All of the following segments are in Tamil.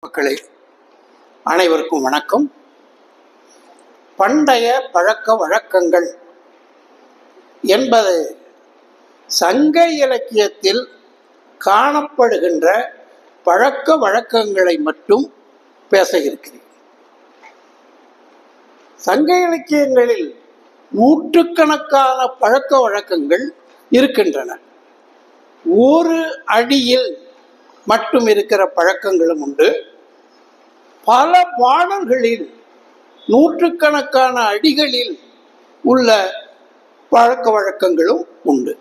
மக்களே, அனைவருக்கும் வணக்கம். பண்டைய பழக்க வழக்கங்கள் என்பது சங்க இலக்கியத்தில் காணப்படுகின்ற பழக்க வழக்கங்களை மட்டும் பேச இருக்கிறேன். சங்க இலக்கியங்களில் நூற்றுக்கணக்கான பழக்க வழக்கங்கள் இருக்கின்றன. ஒரு அடியில் மட்டும் இருக்கிற பழக்கங்களும் உண்டு. பல பாடல்களில் நூற்றுக்கணக்கான அடிகளில் உள்ள பழக்க வழக்கங்களும் உண்டு.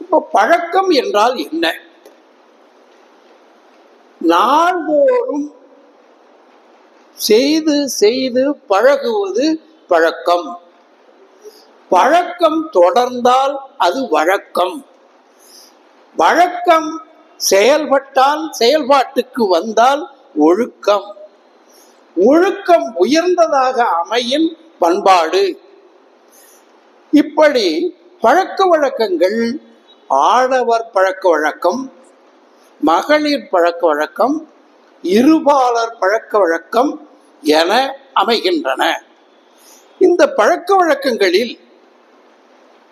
இப்போ பழக்கம் என்றால் என்ன? நாள்தோறும் செய்து செய்து பழகுவது பழக்கம். பழக்கம் தொடர்ந்தால் அது வழக்கம். வழக்கம் செயல்பட்டால், செயல்பாட்டுக்கு வந்தால் ஒழுக்கம். ஒழுக்கம் உயர்ந்ததாக அமையும் பண்பாடு. இப்படி பழக்க வழக்கங்கள் ஆடவர் பழக்க வழக்கம், மகளிர் பழக்க வழக்கம், இருபாலர் பழக்க வழக்கம் என அமைகின்றன. இந்த பழக்க வழக்கங்களில்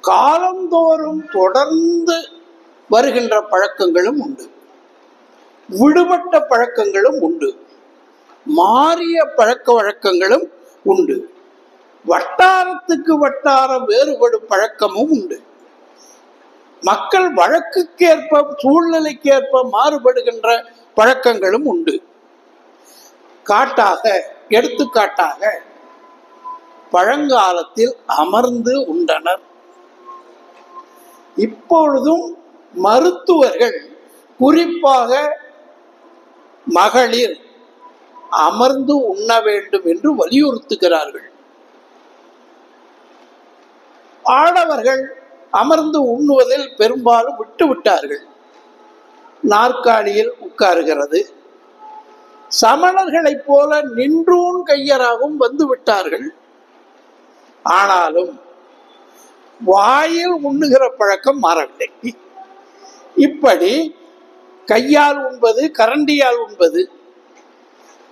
காலந்தோறும் தொடர்ந்து வருகின்ற பழக்கங்களும் உண்டு. விடுபட்ட பழக்கங்களும் உண்டு. மாறிய பழக்க வழக்கங்களும் உண்டு. வட்டாரத்துக்கு வட்டாரம் வேறுபடும் பழக்கமும் உண்டு. மக்கள் வழக்குக்கேற்ப, சூழ்நிலைக்கேற்ப மாறுபடுகின்ற பழக்கங்களும் உண்டு. எடுத்துக்காட்டாக பழங்காலத்தில் அமர்ந்து உண்டனர். இப்பொழுதும் மருத்துவர்கள், குறிப்பாக மகளிர் அமர்ந்து உண்ண வேண்டும் என்று வலியுறுத்துகிறார்கள். ஆடவர்கள் அமர்ந்து உண்ணுவதில் பெரும்பாலும் விட்டுவிட்டார்கள். நாற்காலியில் உட்காருகிறது. சமணர்களைப் போல நின்றூன் கையராகவும் வந்து விட்டார்கள். ஆனாலும் வாயில் உண்ணுகிற பழக்கம் மாறவில்லை. இப்படி கையால் உண்பது, கரண்டியால் உண்பது.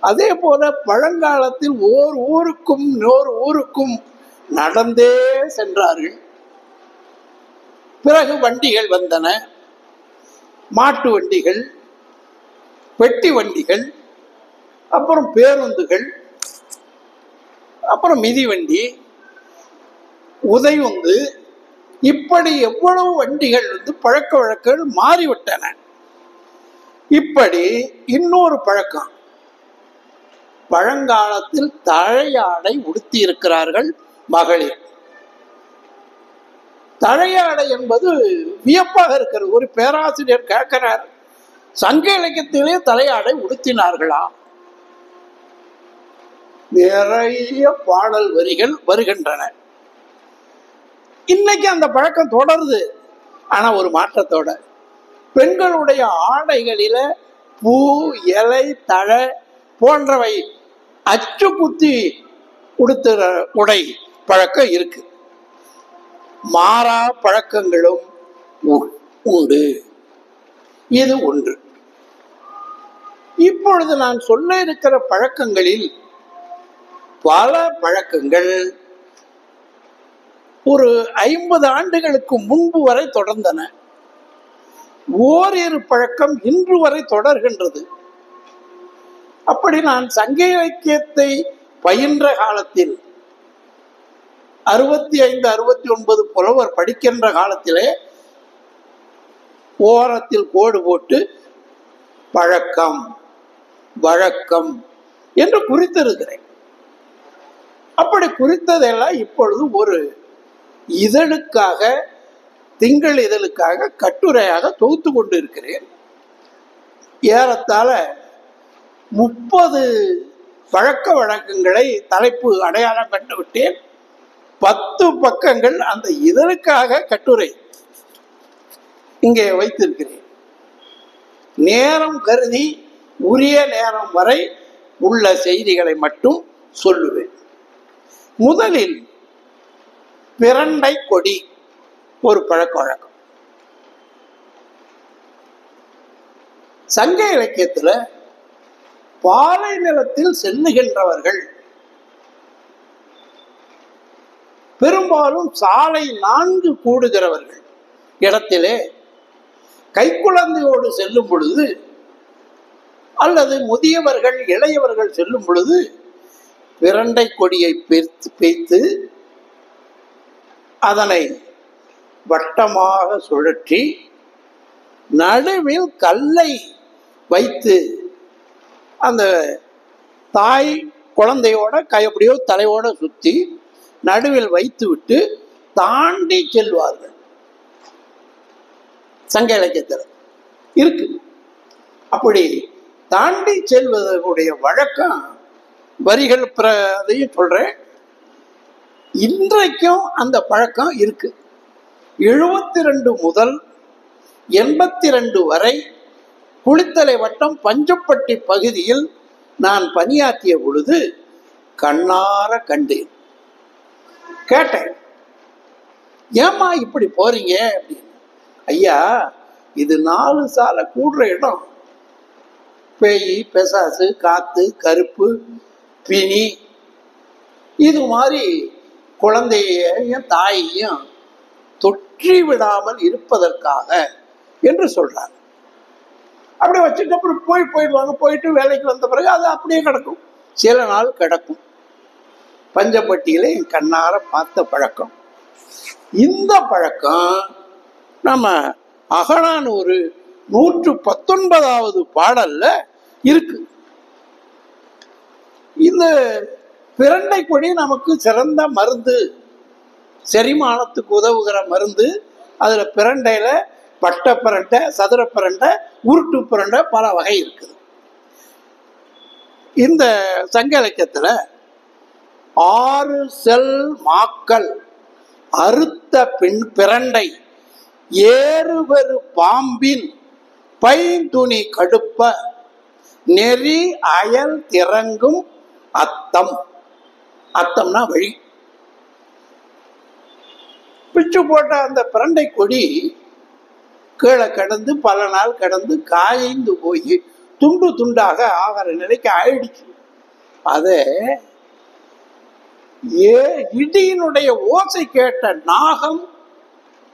அதே போல பழங்காலத்தில் ஓர் ஊருக்கும் இன்னொரு ஊருக்கும் நடந்தே சென்றார்கள். பிறகு வண்டிகள் வந்தன. மாட்டு வண்டிகள், பெட்டி வண்டிகள், அப்புறம் பேருந்துகள், அப்புறம் மிதிவண்டி, உதையுந்து, இப்படி எவ்வளவு வண்டிகள் பழக்க வழக்கங்கள் மாறிவிட்டன. இப்படி இன்னொரு பழக்கம், பழங்காலத்தில் தழையாடை உடுத்தி இருக்கிறார்கள் மகளிர். தழையாடை என்பது வியப்பாக இருக்கிறது. ஒரு பேராசிரியர் கேட்கிறார், சங்க இலக்கியத்திலே தலையாடை உடுத்தினார்களா? நிறைய பாடல் வரிகள் வருகின்றன. இன்னைக்கு அந்த பழக்கம் தொடருது. ஆனா ஒரு மாற்றத்தோட, பெண்களுடைய ஆடைகளில பூ, இலை, தழை போன்றவை அச்சு குத்தி உடுத்துற உடை பழக்கம் இருக்கு. மாறா பழக்கங்களும் உண்டு. இது ஒன்று. இப்பொழுது நான் சொல்ல இருக்கிற பழக்கங்களில் பல பழக்கங்கள் ஒரு 50 ஆண்டுகளுக்கு முன்பு வரை தொடர்ந்தன. ஓரிரு பழக்கம் இன்று வரை தொடர்கின்றது. அப்படி நான் சங்க இலக்கியத்தை பயின்ற காலத்தில் 65, 69 புலவர் படிக்கின்ற காலத்திலே ஓரத்தில் கோடு போட்டு பழக்கம், வழக்கம் என்று குறித்திருக்கிறேன். அப்படி குறித்ததெல்லாம் இப்பொழுது ஒரு இதழுக்காக, திங்கள் இதழுக்காக கட்டுரையாக தொகுத்து கொண்டு இருக்கிறேன். ஏறத்தாழ 30 பழக்க வழக்கங்களை தலைப்பு அடையாளம் கண்டுவிட்டேன். 10 பக்கங்கள் அந்த இதழுக்காக கட்டுரை இங்கே வைத்திருக்கிறேன். நேரம் கருதி உரிய நேரம் வரை உள்ள செய்திகளை மட்டும் சொல்லுவேன். முதலில் பிரண்டை கொடி ஒரு பழக்க வழக்கம். சங்க இலக்கியத்தில் பாலை நிலத்தில் செல்லுகின்றவர்கள் பெரும்பாலும் சாலை 4 கூடுகிறவர்கள் இடத்திலே கைக்குழந்தையோடு செல்லும் பொழுது அல்லது முதியவர்கள் இளையவர்கள் செல்லும் பொழுது பிரண்டை கொடியை பேய்த்து அதனை வட்டமாக சுழற்றி நடுவில் கல்லை வைத்து அந்த தாய் குழந்தையோட கையப்படியோ தலையோட சுற்றி நடுவில் வைத்து விட்டு தாண்டி செல்வார்கள். சங்க இலக்கியத்தில் இருக்கு. அப்படி தாண்டி செல்வதற்குடைய வழக்கம் வரிகள் அதையும் சொல்றேன். இன்றைக்கும் அந்த பழக்கம் இருக்கு. 72 முதல் 82 வரை குளித்தலை வட்டம் பஞ்சப்பட்டி பகுதியில் நான் பணியாற்றிய பொழுது கண்ணார கண்டேன். கேட்டேன், ஏமா இப்படி போறீங்க அப்படின்னு. ஐயா, இது 4 சாலை கூடுற இடம். பேய், பெசாசு, காத்து, கருப்பு, பிணி இது மாதிரி குழந்தையையும் தாயையும் தொற்றி விடாமல் இருப்பதற்காக என்று சொல்றாங்க. அப்படி வச்சுட்டு அப்புறம் போயிடுவாங்க. போயிட்டு வேலைக்கு வந்த பிறகு அது அப்படியே கிடக்கும், சில நாள் கிடக்கும். பஞ்சப்பட்டியில என் கண்ணார பார்த்த பழக்கம். இந்த பழக்கம் நம்ம அகநானூறு 119வது பாடல்ல இருக்கு. இந்த பிரண்டை கொடி நமக்கு சிறந்த மருந்து, செரிமானத்துக்கு உதவுகிற மருந்து. அதுல பிரண்டையில வட்ட பிரண்டை, சதுர பிரண்டை, உருட்டு பிரண்டை பல வகை இருக்குது. இந்த சங்க இலக்கியத்துல 6 செல் மாக்கள் அறுத்த பிரண்டை ஏறுவரு பாம்பின் பைந்துணி கடுப்ப நெறி அயல் திறங்கும் அத்தம். அத்தம்னா வழி. பிச்சு போட்ட அந்த பிரண்டை கொடி கீழே கடந்து பல நாள் கடந்து காய்ந்து போய் துண்டு துண்டாக ஆகிற நிலைக்கு ஆயிடுச்சு. அது இடியினுடைய ஓசை கேட்ட நாகம்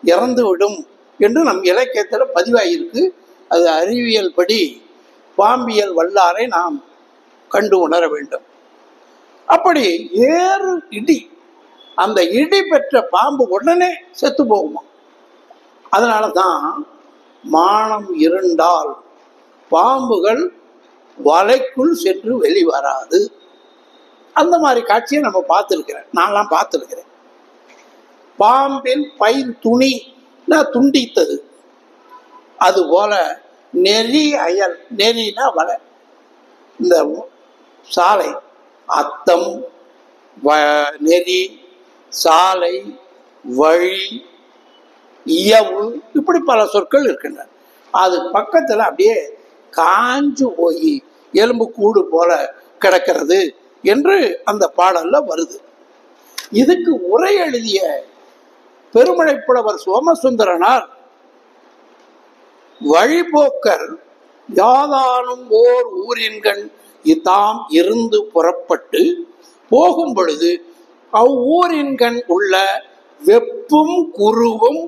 இறந்து விடும் என்று நம் இலக்கியத்தில் பதிவாயிருக்கு. அது அறிவியல் படி பாம்பியல் வல்லாரை நாம் கண்டு உணர வேண்டும். அப்படி ஏறு இடி, அந்த இடி பெற்ற பாம்பு உடனே செத்து போகுமா. அதனாலதான் மானம் இருண்டால் பாம்புகள் வலைக்குள் சென்று வெளிவராது. அந்த மாதிரி காட்சியை நம்ம பார்த்துருக்கிறேன், நான்லாம் பார்த்துருக்கிறேன். பாம்பின் பைன் துணி துண்டித்தது. அதுபோல நெறி அயல், நெறினா வலை, இந்த சாலை, அத்தம், நெறி, சாலை, வழி, இயவு, இப்படி பல சொற்கள் இருக்கின்றன. அது பக்கத்தில் அப்படியே காஞ்சு போய் எலும்பு கூடு போல கிடக்கிறது என்று அந்த பாடல்ல வருது. இதுக்கு உரை எழுதிய பெருமழைப்புலவர் சோமசுந்தரனார், வழிபோக்கர் யாதானும் ஓர் ஊரின்கண் தாம் இருந்து புறப்பட்டு போகும் பொழுது அவ்வூரின்கண் உள்ள வெப்பும் குருவும்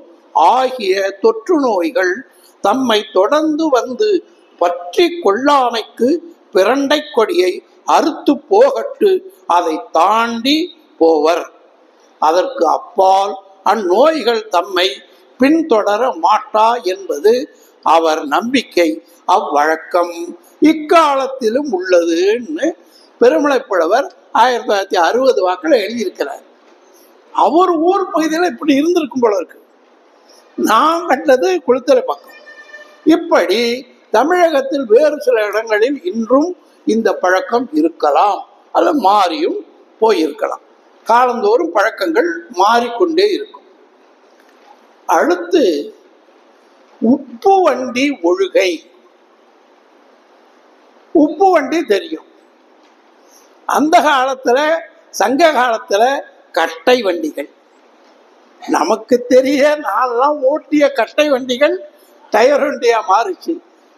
ஆகிய தொற்று நோய்கள் தம்மை தொடர்ந்து வந்து பற்றி கொள்ளாமைக்கு பிரண்டை கொடியை அறுத்து போகட்டு அதை தாண்டி போவர். அதற்கு அப்பால் அந்நோய்கள் தம்மை பின்தொடர மாட்டா என்பது அவர் நம்பிக்கை. அவ்வழக்கம் இக்காலத்திலும் உள்ளதுன்னு பெருமழைப்புலவர் 1960 வாக்கில் எழுதியிருக்கிறார். அவர் ஊர் பகுதியில் இப்படி இருந்திருக்கும் போல இருக்கு. நான் கண்டது குளித்தலை பக்கம். இப்படி தமிழகத்தில் வேறு சில இடங்களில் இன்றும் இந்த பழக்கம் இருக்கலாம், அல்ல மாறியும் போயிருக்கலாம். காலந்தோறும் பழக்கங்கள் மாறிக்கொண்டே இருக்கும். அடுத்து உப்பு வண்டி ஒழுகை. உப்பு வண்டி தெரியும். அந்த காலத்துல, சங்க காலத்துல கட்டை வண்டிகள் நமக்கு தெரிய, நான்லாம் ஓட்டிய கட்டை வண்டிகள் டயர் வண்டியா மாறிச்சு.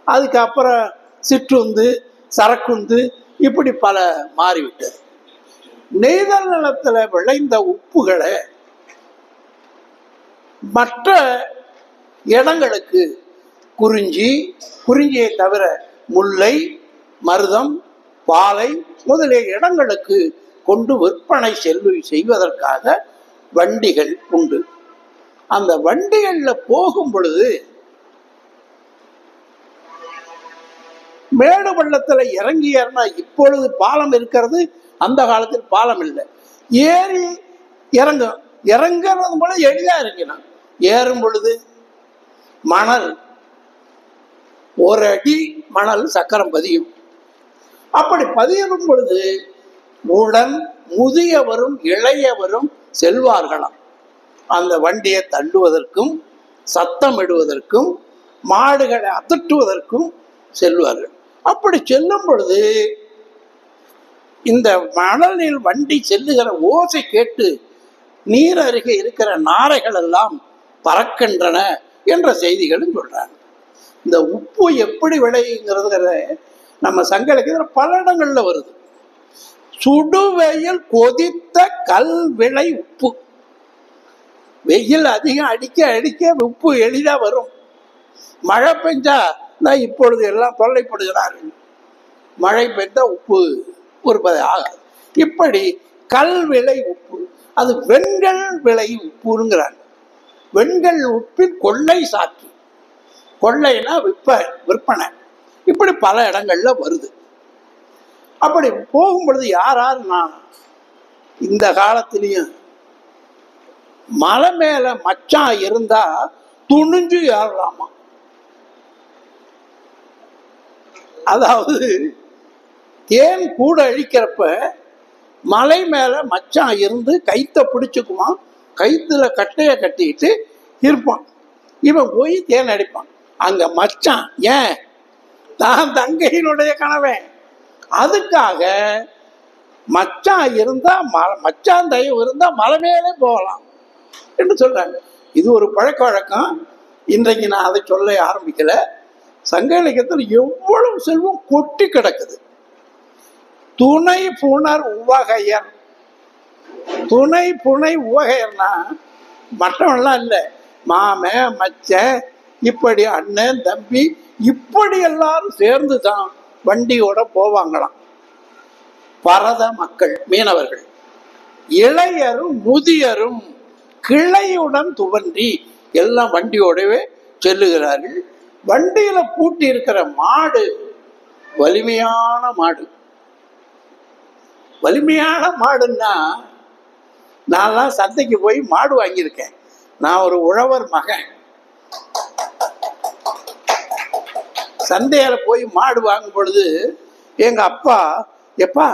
அதுக்கப்புறம் சிற்றுந்து, சரக்குந்து, இப்படி பல மாறிவிட்டது. நெய்தல் நிலத்துல விளைந்த உப்புகளை மற்ற இடங்களுக்கு குறிஞ்சியை தவிர முல்லை, மருதம், பாலை முதலிய இடங்களுக்கு கொண்டு விற்பனை செய்வதற்காக வண்டிகள் உண்டு. அந்த வண்டிகள்ல போகும் பொழுது மேடு பள்ளத்துல இறங்கியன்னா, இப்பொழுது பாலம் இருக்கிறது, அந்த காலத்தில் பாலம் இல்லை. ஏறி இறங்குறது போல எளிதா இறங்கினான். ஏறும் பொழுது மணல், ஒரு அடி மணல் சக்கரம் பதியும். அப்படி பதியும் பொழுது உடன் முதியவரும் இளையவரும் செல்வார்களாம். அந்த வண்டியை தள்ளுவதற்கும் சத்தமிடுவதற்கும் மாடுகளை அதட்டுவதற்கும் செல்வார்கள். அப்படி செல்லும் பொழுது இந்த மணலில் வண்டி செல்லுகிற ஓசை கேட்டு நீர் அருகே இருக்கிற நாரைகள் எல்லாம் பறக்கின்றன என்ற செய்திகளும் சொல்றாங்க. இந்த உப்பு எப்படி விளையுங்கிறது நம்ம சங்க இலக்கியத்தில் பல இடங்கள்ல வருது. சுடுவெயில் கொதித்த கல் விளை உப்பு. வெயில் அதிகம் அடிக்க அடிக்க உப்பு எளிதா வரும். மழை பெஞ்சா இப்பொழுது எல்லாம் தொல்லைப்படுகிறார்கள். மழை பெய்தா உப்பு உற்பத்தி ஆகாது. இப்படி கல் விளை உப்பு, அது வெண்கல் விளை உப்புங்கிறாங்க. வெண்கல் உப்பில் கொள்ளை சாக்கி, கொள்ளைனா விற்பனை, இப்படி பல இடங்கள்ல வருது. அப்படி போகும் பொழுது நான் இந்த காலத்திலையும் மலை மேல மச்சான் இருந்தா துணிஞ்சு ஏறலாமா. அதாவது தேன் கூட அழிக்கிறப்ப மலை மேல மச்சான் இருந்து கைத்த பிடிச்சுக்குமா, கைத்துல கட்டைய கட்டிக்கிட்டு இருப்பான். இவன் போய் தேன் அடிப்பான். அங்க மச்சான், ஏன் தான் தங்கையினுடைய கணவன், அதுக்காக மச்சான் இருந்தா மச்சான் தயவு இருந்தா மலை மேலே போகலாம் என்று சொல்றாங்க. இது ஒரு பழக்க வழக்கம். இன்றைக்கு நான் அதை சொல்ல ஆரம்பிக்கல. சங்க இலக்கியத்தில் எவ்வளவு செல்வம் கொட்டி கிடக்குது. துணை புணர் உவகையர். துணை புனை உவகையர்னா மற்றவன்லாம் இல்லை, மாம மச்ச, இப்படி அண்ணன் தம்பி, இப்படி எல்லாரும் சேர்ந்து தான் வண்டியோட போவாங்களாம். பரத மக்கள், மீனவர்கள், இளையரும் முதியரும் கிளையுடன் துவன்றி எல்லாம் வண்டியோடவே செல்லுகிறார்கள். வண்டியில பூட்டி இருக்கிற மாடு வலிமையான மாடு. வலிமையான மாடுன்னா, நான்லாம் சந்தைக்கு போய் மாடு வாங்கியிருக்கேன். நான் ஒரு உழவர் மகன். சந்தையில போய் மாடு வாங்கும் பொழுது எங்க அப்பா, எப்பா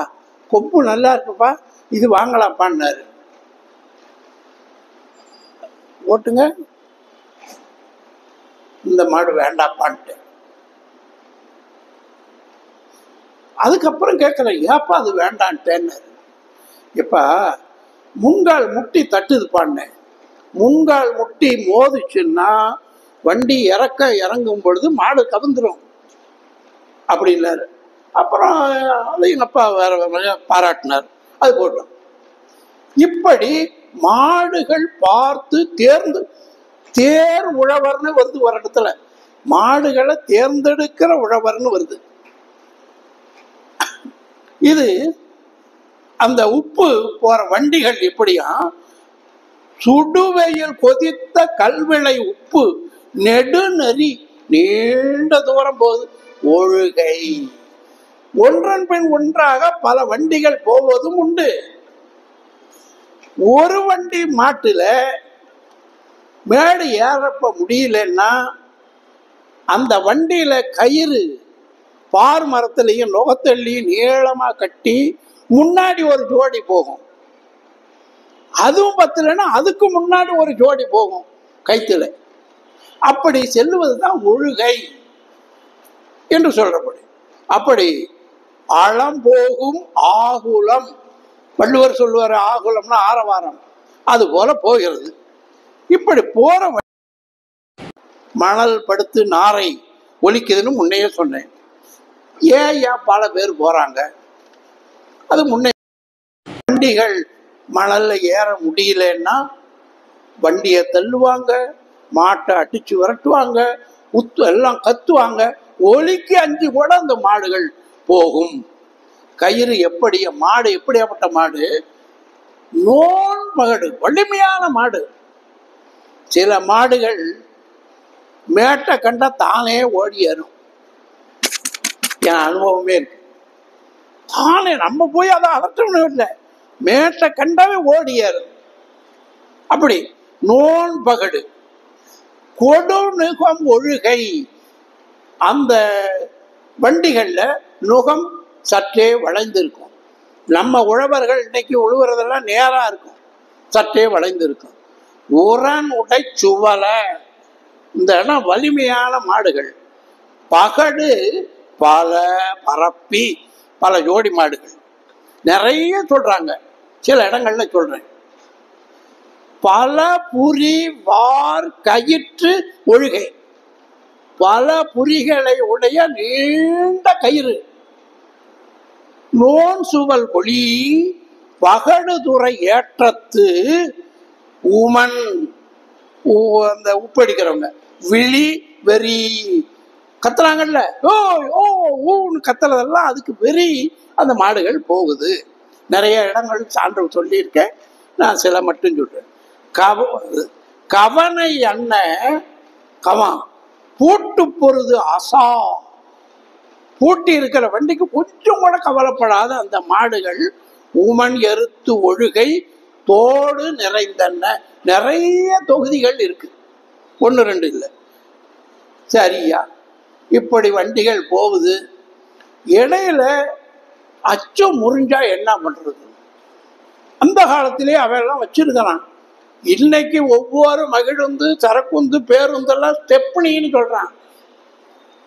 கொம்பு நல்லா இருக்குப்பா, இது வாங்கலாப்பான்னாரு. ஓட்டுங்க, இந்த மாடு வேண்டாப்பான்ட்டு. அதுக்கப்புறம் கேட்கல, ஏப்பா அது வேண்டான்ட்டேன்னு. எப்பா முன்கால் முட்டி தட்டுதுப்பான்னு. முன்கால் முட்டி மோதிச்சுன்னா வண்டி இறங்கும் பொழுது மாடு கவுந்துரும் அப்படின்னாரு. அப்புறம் அதை எங்க அப்பா வேற பாராட்டினார். அது போட்டோம். இப்படி மாடுகள் பார்த்து தேர் உழவர்னு வருது. ஒரு இடத்துல மாடுகளை தேர்ந்தெடுக்கிற உழவர்னு வருது. இது அந்த உப்பு போற வண்டிகள் எப்படியா, சுடுவெயில் கொதித்த கல்விளை உப்பு நெடுநெறி நீண்ட தூரம் போகுது. ஒழுகை, ஒன்றன் பின் ஒன்றாக பல வண்டிகள் போவதும் உண்டு. ஒரு வண்டி மாட்டுல மேடு ஏறப்ப முடியலன்னா அந்த வண்டியில கயிறு பார் மரத்திலையும் நுகத்தள்ளியும் நீளமா கட்டி முன்னாடி ஒரு ஜோடி போகும். அதுவும் பத்தலைன்னா அதுக்கு முன்னாடி ஒரு ஜோடி போகும் கைத்துல. அப்படி செல்லுவதுதான் ஒழுகை என்று சொல்லப்படும். அப்படி அளம் போகும் ஆகுலம், வள்ளுவர் சொல்லுவார், ஆகுலம்னா ஆரவாரம், அது போல போகிறது. இப்படி போற மணல் படுத்து நாரை ஒலிக்குதுன்னு முன்னையே சொன்னேன். ஏன் பல பேர் போறாங்க? அது முன்னே வண்டிகள் மணல்ல ஏற முடியலன்னா வண்டியை தள்ளுவாங்க, மாட்டை அடிச்சு விரட்டுவாங்க, எல்லாம் கத்துவாங்க. ஒலிக்கு அஞ்சு கூட அந்த மாடுகள் போகும். கயிறு எப்படி, மாடு எப்படியாப்பட்ட மாடு? நோன் மகடு, வலிமையான மாடு. சில மாடுகள் மேட்டை கண்டா தானே ஓடி ஏறும். என் அனுபவமே இருக்கு. தானே நம்ம போய் அதை அகற்றணும் இல்லை, மேட்டை கண்டாவே ஓடி ஏறும். அப்படி நோன் பகடு. கொடு நுகம் ஒழுகை. அந்த வண்டிகள்ல நுகம் சற்றே வளைந்திருக்கும். நம்ம உழவர்கள் இன்னைக்கு உழுவுறதெல்லாம் நேரா இருக்கும், சற்றே வளைந்திருக்கும். உரன் உடை சுவல. இந்த இடம் வலிமையான மாடுகள். பகடு பல பரப்பி, பல ஜோடி மாடுகள் நிறைய சொல்றாங்க, சில இடங்கள்ல சொல்றேன். பல புரி வார் கயிற்று ஒழுகை. பல புரிகளை உடைய நீண்ட கயிறு. நோன் சுவல் ஒளி பகடுதுறை ஏற்றத்து உமன். அந்த உப்படிக்கிறவங்க விழி வெறி கத்துறாங்கல்ல, ஓ ஓ ஊன்னு கத்துறதெல்லாம் அதுக்கு வெறி அந்த மாடுகள் போகுது. நிறைய இடங்கள் சான்று சொல்லியிருக்கேன், நான் சில மட்டும் சொல்றேன். கவனை அண்ண கவன் பூட்டு பொருது அசா. பூட்டி இருக்கிற வண்டிக்கு கொஞ்சம் கூட கவலைப்படாத அந்த மாடுகள் உமன் எருத்து ஒழுகை தோடு நிறைந்தன. நிறைய தொகுதிகள் இருக்கு, ஒன்று ரெண்டு இல்லை. சரியா? இப்படி வண்டிகள் போகுது. இடையில அச்சம் முறிஞ்சா என்ன பண்றது? அந்த காலத்திலே அவையெல்லாம் வச்சிருக்கிறான். இன்னைக்கு ஒவ்வொரு மகிழுந்து, சரக்குந்து, பேருந்தெல்லாம் ஸ்டெப்னின்னு சொல்றான்.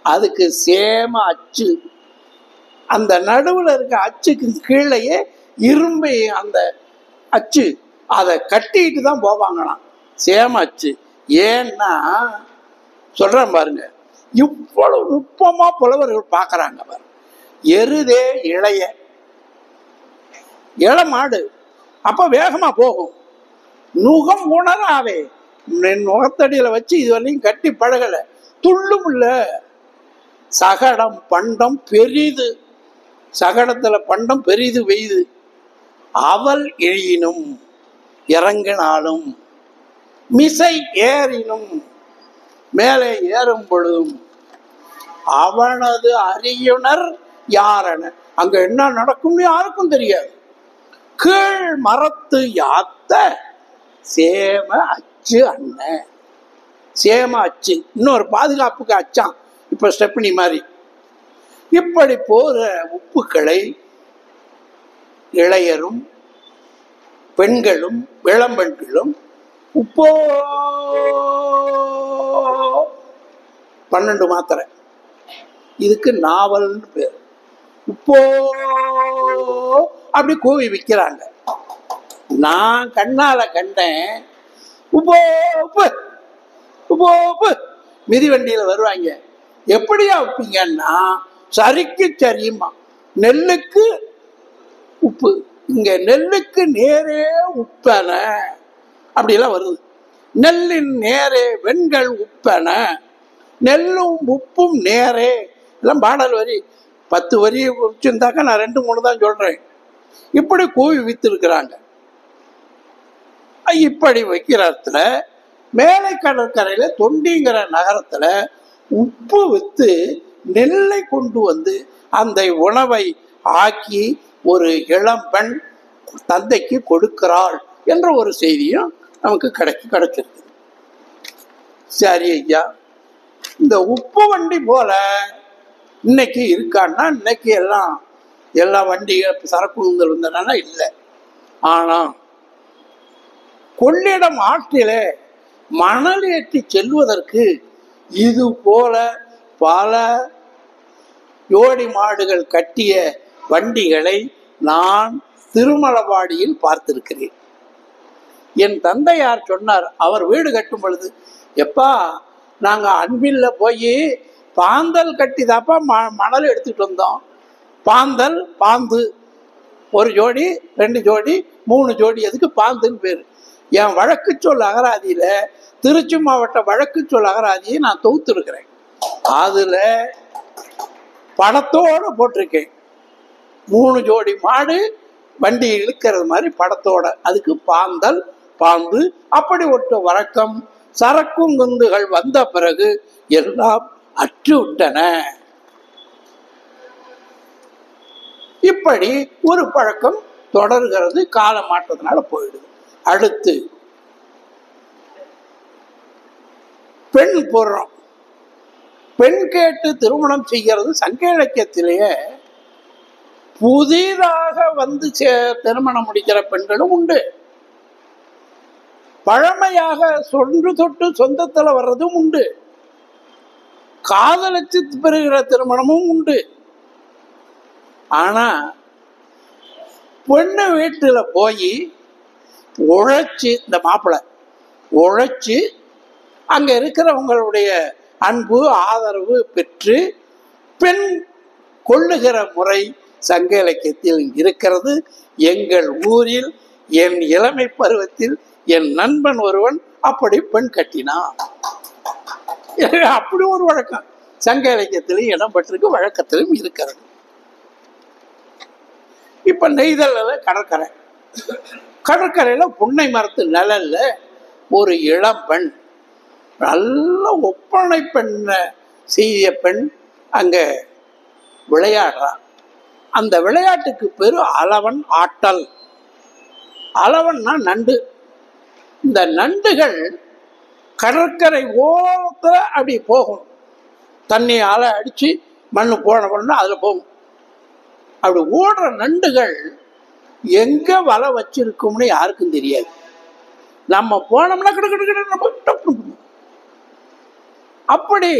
அதுக்கு சேம அச்சு. அந்த நடுவில் இருக்க அச்சுக்கு கீழேயே இரும்பை அந்த அச்சு, அதை கட்டிட்டு தான் போவாங்களாம், சேம அச்சு. ஏன்னா சொல்றேன் பாருங்க, இவ்வளவு நுட்பமா புலவர்கள் பார்க்கறாங்க பாருங்க. எருதே இளைய மாடு, அப்ப வேகமா போகும். நுகம் உணராவே, நுகத்தடியில வச்சு இதுவரையும் கட்டி பழகல, துள்ளும் இல்ல. சகடம் பண்டம் பெரிது. சகடத்துல பண்டம் பெரிது வெய்து. அவள் இழியினும் இறங்கினாலும், மிசை ஏறினும் மேலே ஏறும் பொழுதும், அவனது அறியுணர் யாரென. அங்க என்ன நடக்கும்னு யாருக்கும் தெரியாது. கீழ் மரத்து யாத்த சேம அச்சு அண்ணன். சேம அச்சு இன்னொரு பாதுகாப்புக்கு அச்சான், இப்ப ஸ்டெப்னி மாதிரி. இப்படி போற உப்புக்களை இளையரும் பெண்களும் இளம்பெண்களும் உப்போ 12 மாத்திரை, இதுக்கு நாவல்னு பேர். உப்போ அப்படி கூவி விற்கிறாங்க. நான் கண்ணால கண்டேன். உப்போ உப்பு, உப்போ உப்பு. மிதிவண்டியில வருவாங்க. எப்படியா உப்பீங்கன்னா, சரிக்கு சரியுமா. நெல்லுக்கு உப்பு, இங்க நெல்லுக்கு நேரே உப்பன, அப்படிலாம் வருது. நெல்லின் நேரே வெண்கள் உப்பன, நெல்லும் உப்பும் நேரே. எல்லாம் பாடல் வரி, 10 வரி வச்சிருந்தாக்க நான் 2-3 தான் சொல்றேன். இப்படி கூவி வித்திருக்கிறாங்க. இப்படி வைக்கிறத்துல மேலை கடற்கரையில தொண்டிங்கிற நகரத்துல உப்பு வித்து நெல்லை கொண்டு வந்து அந்த உணவை ஆக்கி ஒரு இளம்பெண் தந்தைக்கு கொடுக்கிறாள் என்ற ஒரு செய்தியும் நமக்கு கிடைச்சிருக்கு. சரி ஐயா, இந்த உப்பு வண்டி போல இன்னைக்கு இருக்கான்னா, இன்னைக்கு எல்லா வண்டிகள் சரக்கு வந்தனா இல்லை. ஆனா கொள்ளிடம் ஆற்றிலே மணல் ஏற்றி செல்வதற்கு இது போல பல ஜோடி மாடுகள் கட்டிய வண்டிகளை நான் திருமலபாடியில் பார்த்திருக்கிறேன். என் தந்தையார் சொன்னார், அவர் வீடு கட்டும் பொழுது, எப்பா நாங்க அன்பில்ல போய் பாந்தல் கட்டி தாப்பா மணல் எடுத்துட்டு வந்தோம். பாந்தல் பாந்து ஒரு ஜோடி 2 ஜோடி 3 ஜோடி, எதுக்கு பாந்துன்னு பேர். என் வழக்கு சொல் அகராதியில திருச்சி மாவட்ட வழக்கு சொல் அகராதியை நான் தொகுத்துருக்கிறேன். அதுல படத்தோட போட்டிருக்கேன். 3 ஜோடி மாடு வண்டி இழுக்கிறது மாதிரி படத்தோட, அதுக்கு பாந்தல் பாந்து. அப்படி ஒரு வழக்கம் சரக்கும் குந்துகள் வந்த பிறகு எல்லாம் அற்று விட்டன. இப்படி ஒரு பழக்கம் தொடர்கிறது, கால மாற்றத்தினால போயிடுது. அடுத்து பெண் போடுறோம். பெண் கேட்டு திருமணம் செய்கிறது சங்க இலக்கியத்திலேயே புதிதாக வந்து திருமணம் முடிக்கிற பெண்களும் உண்டு. பழமையாக சொன்று தொட்டு சொந்தத்தில் வர்றதும் உண்டு. காதலிச்சு பெறுகிற திருமணமும் உண்டு. ஆனா பொண்ணு வீட்டுல போய் உழைச்சு, இந்த மாப்பிள்ளை உழைச்சு அங்க இருக்கிறவங்களுடைய அன்பு ஆதரவு பெற்று பெண் கொள்ளுகிற முறை சங்க இலக்கியத்தில் இருக்கிறது. எங்கள் ஊரில் என் இளமை பருவத்தில் என் நண்பன் ஒருவன் அப்படி பெண் கட்டினான். அப்படி ஒரு வழக்கம் சங்க இலக்கியத்திலும் இடம் பெற்றிருக்கு, வழக்கத்திலும் இருக்கிறது. இப்ப நெய்தல்ல கடற்கரை, கடற்கரையில புன்னை மரத்து நிழல்ல ஒரு இளம் பெண், நல்ல ஒப்பனை பெண்ண செய்ய பெண் அங்க விளையாடுறா. அந்த விளையாட்டுக்கு பேரு அளவன் ஆட்டல். அளவன்னா நண்டு. இந்த நண்டுகள் கடற்கரை ஓரத்துல அப்படி போகும். தண்ணி அலை அடிச்சு மண்ணு போன அதுல போகும். அப்படி ஓடுற நண்டுகள் எங்க வலை வச்சிருக்கும்னு யாருக்கும் தெரியாது. நம்ம போனோம்னா அப்படி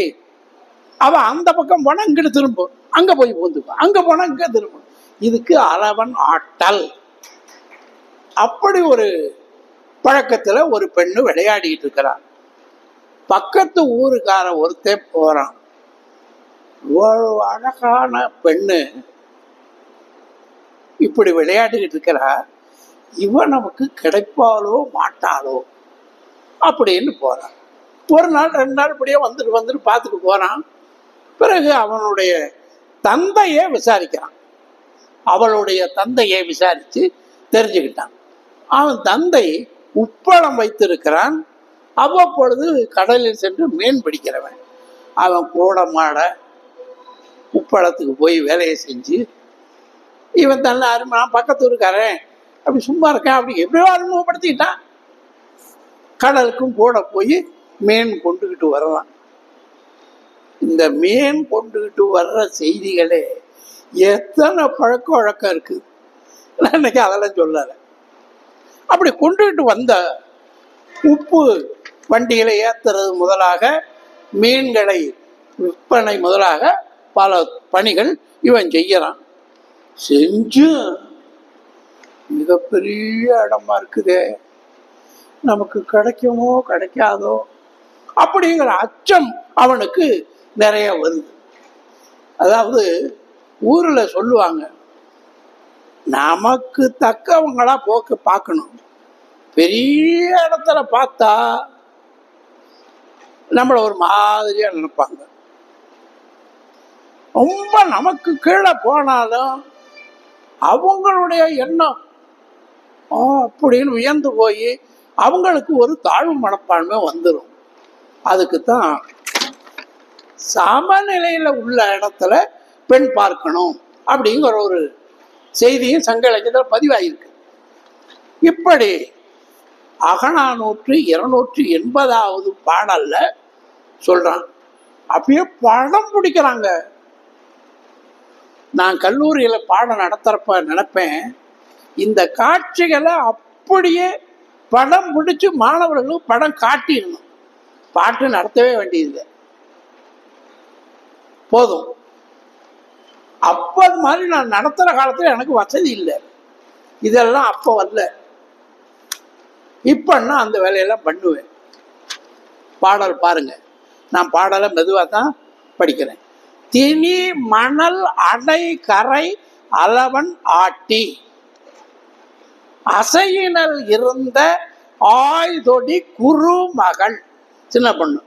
அவ அந்த பக்கம் போனா இங்கிட்டு திரும்பும், அங்க போய் போந்துக்கும், அங்க போனா இங்க திரும்பும். இதுக்கு அளவன் ஆட்டல். அப்படி ஒரு பழக்கத்துல ஒரு பெண்ணு விளையாடிட்டு இருக்கிறான். பக்கத்து ஊருக்கார ஒருத்தன் போறான். ஒரு அழகான பெண்ணு இப்படி விளையாடிக்கிட்டு இருக்கிறா, இவன் நமக்கு கிடைப்பாலோ மாட்டாளோ அப்படின்னு போறான். ஒரு நாள் 2 நாள் இப்படியே வந்துட்டு பார்த்துட்டு போறான். பிறகு அவனுடைய தந்தையை விசாரிக்கிறான். அவளுடைய தந்தையை விசாரிச்சு தெரிஞ்சுக்கிட்டான். அவன் தந்தை உப்பளம் வைத்திருக்கிறான். அவ்வப்பொழுது கடலில் சென்று மீன் பிடிக்கிறவன். அவன் கூட மாட உப்பளத்துக்கு போய் வேலையை செஞ்சு இவன் தன்னை நான் பக்கத்து இருக்காரன் அப்படி சும்மா இருக்கேன் அப்படி எப்படியோ அறிமுகப்படுத்திக்கிட்டான். கடலுக்கும் கூட போய் மீன் கொண்டுகிட்டு வரலாம். இந்த மீன் கொண்டுகிட்டு வர்ற செய்திகளே எத்தனை பழக்க வழக்கம் இருக்கு. நான் இன்னைக்கு அதெல்லாம் சொல்லலை. அப்படி கொண்டுகிட்டு வந்த உப்பு வண்டிகளை ஏத்துறது முதலாக, மீன்களை விற்பனை முதலாக பல பணிகள் இவன் செய்யறான். செஞ்சு மிகப்பெரிய இடமா இருக்குதே, நமக்கு கிடைக்குமோ கிடைக்காதோ அப்படிங்கிற அச்சம் அவனுக்கு நிறைய வருது. அதாவது ஊர்ல சொல்லுவாங்க, நமக்கு தக்கவங்களா போக்கு பார்க்கணும். பெரிய இடத்துல பார்த்தா நம்மள ஒரு மாதிரியா நினைப்பாங்க. ரொம்ப நமக்கு கீழே போனாலும் அவங்களுடைய எண்ணம் அப்படின்னு உயர்ந்து போய் அவங்களுக்கு ஒரு தாழ்வு மனப்பான்மை வந்துடும். அதுக்குத்தான் சமநிலையில உள்ள இடத்துல பெண் பார்க்கணும் அப்படிங்கிற ஒரு செய்தியும் சங்க இலக்கியத்தில் பதிவாயிருக்கு. இப்படி அகநானூற்று 280வது பாடல்ல சொல்றான். அப்படியே படம் பிடிக்கிறாங்க. நான் கல்லூரியில பாடம் நடத்துறப்ப நினைப்பேன், இந்த காட்சிகளை அப்படியே படம் பிடிச்சு மாணவர்களுக்கு படம் காட்டிடணும். பாட்டு நடத்தவே வேண்டியதில்லை, போதும். அப்ப மாதிரி நான் நடத்துற காலத்துல எனக்கு வசதி இல்லை, இதெல்லாம் அப்ப வரல. இப்பன்னா அந்த வேலையெல்லாம் பண்ணுவேன். பாடல் பாருங்க, நான் பாடலை மெதுவாக தான் படிக்கிறேன். திணி மணல் அடை கரை அளவன் ஆட்டி அசையினல் இருந்த ஆய்தொடி குரு மகள், சின்ன பொண்ணு,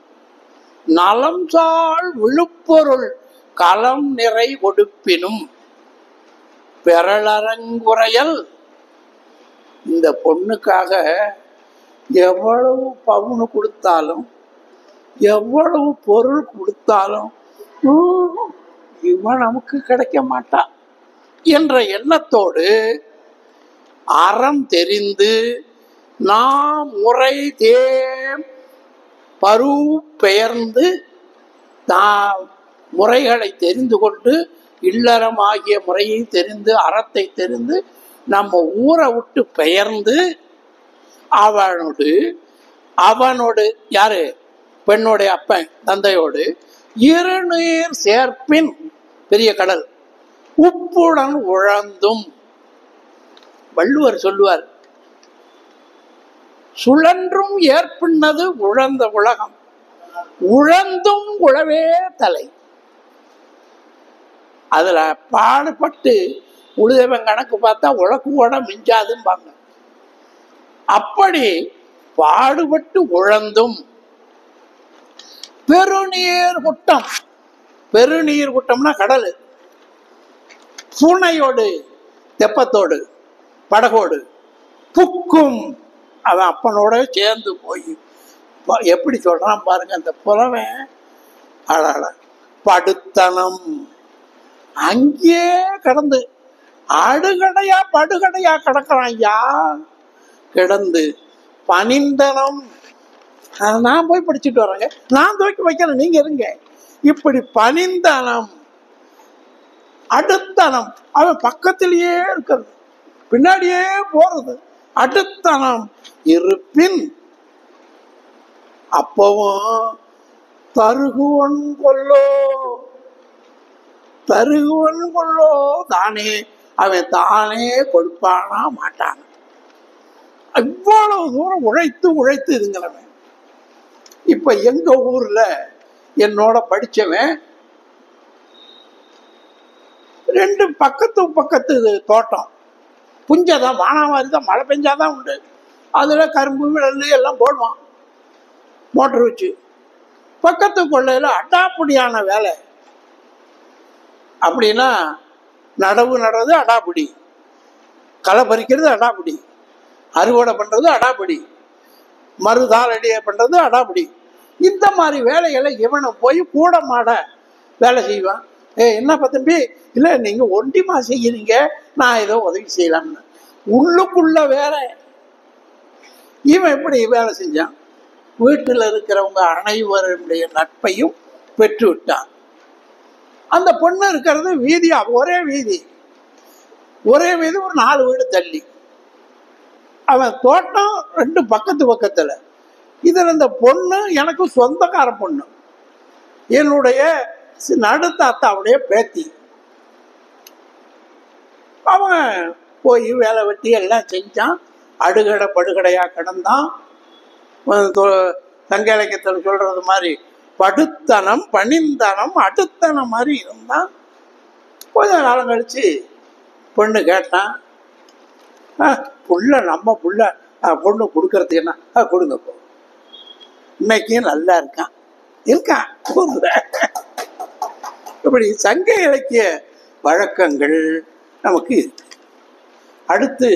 நலம் சால் விழுப்பொருள் களம் நிறை கொடுப்பினும் பெறலரங்குறையல். இந்த பொண்ணுக்காக எவ்வளவு பவுனு கொடுத்தாலும் எவ்வளவு பொருள் கொடுத்தாலும் இவன் நமக்கு கிடைக்க மாட்டான் என்ற எண்ணத்தோடு அறம் தெரிந்து நாம் முறை தேம் பரு பெயர்ந்து முறைகளை தெரிந்து கொண்டு இல்லறம் ஆகிய முறையை தெரிந்து அறத்தை தெரிந்து நம்ம ஊரை விட்டு பெயர்ந்து அவனோடு யாரு, பெண்ணுடைய அப்பன் தந்தையோடு இருநீர் சேர்ப்பின், பெரிய கடல், உப்புடன் உழந்தும். வள்ளுவர் சொல்லுவார், சுழன்றும் ஏற்பின்னது உழந்த உலகம், உழந்தும் உழவே தலை. அதுல பாடுபட்டு உழுதவன் கணக்கு பார்த்தா உழக்கு கூட மிஞ்சாதும்பாங்க. அப்படி பாடுபட்டு உழந்தும் பெருநீர் குட்டம், பெருநீர் குட்டம்னா கடல், பூனையோடு தெப்பத்தோடு படகோடு புக்கும், அவன் அப்பனோட சேர்ந்து போய் எப்படி சொல்றான் பாருங்க அந்த புலவன். அழ படுத்தனம் அங்கே கடந்து அடுகடையா படுகடையா கிடக்கிறான் ஐயா, கிடந்து பனிந்தனம். நான் போய் படிச்சுட்டு வரேங்க, நான் துவக்கி வைக்கிறேன், நீங்க இருங்க. இப்படி பனிந்தனம் அடுத்தனம், அவன் பக்கத்திலேயே இருக்கிறது, பின்னாடியே போறது, அடுத்தனம் இருப்பின் அப்பவும் தருகுவன் கொல்லோ, தருகுவன் கொல்லோ, தானே அவன் தானே கொடுப்பானா மாட்டான். இவ்வளவு தூரம் உழைத்து உழைத்து இருங்களவன். இப்ப எங்க ஊர்ல என்னோட படிச்சவன் ரெண்டு பக்கத்து தோட்டம், புஞ்சதான், வானாவாரி தான், மழை பெஞ்சாதான் உண்டு. அதுல கரும்பு விழல் எல்லாம் போடுவான் மோட்டர் வச்சு. பக்கத்து கொள்ளையில அடாப்பிடியான வேலை. அப்படின்னா நடவு நடுறது அடாப்பிடி, களை பறிக்கிறது அடாப்பிடி, அறுவடை பண்றது அடாப்பிடி, மறுதாளடியை பண்றது அடாப்பிடி. இந்த மாதிரி வேலைகளை இவனை போய் கூட மாட வேலை செய்வான். என்னப்பா தம்பி, இல்லை நீங்க ஒண்டிமா செய்யறீங்க, நான் ஏதோ உதவி செய்யலாம்னு. உள்ளுக்குள்ள வேற இவன் எப்படி வேலை செஞ்சான், வீட்டில் இருக்கிறவங்க அனைவருடைய நட்பையும் பெற்று விட்டான். அந்த பொண்ணு இருக்கிறது வீதி, ஒரே வீதி, ஒரே வீதி, ஒரு 4 வீடு தள்ளி. அவன் தோட்டம் ரெண்டு பக்கத்துல. இதுல இந்த பொண்ணு எனக்கு சொந்தக்கார பொண்ணு, என்னுடைய நடுத்தாத்தாவுடைய பேத்தி. அவன் போய் வேலை வெட்டி எல்லாம் செஞ்சான், அடுகடை படுகடையா கிடந்தான். சங்க இலக்கியத்தில் சொல்றது மாதிரி படுத்தனம் பணிந்தனம் அடுத்தனம் மாதிரி இருந்தான். கொஞ்ச காலம் கழிச்சு பொண்ணு கேட்டான், புள்ள நம்ம புள்ள பொண்ணு கொடுக்கறதுக்கு என்ன கொடுங்க போ, இன்னைக்கும் நல்லா இருக்கான். இப்படி சங்க இலக்கிய வழக்கங்கள் நமக்கு இருக்கு. அடுத்து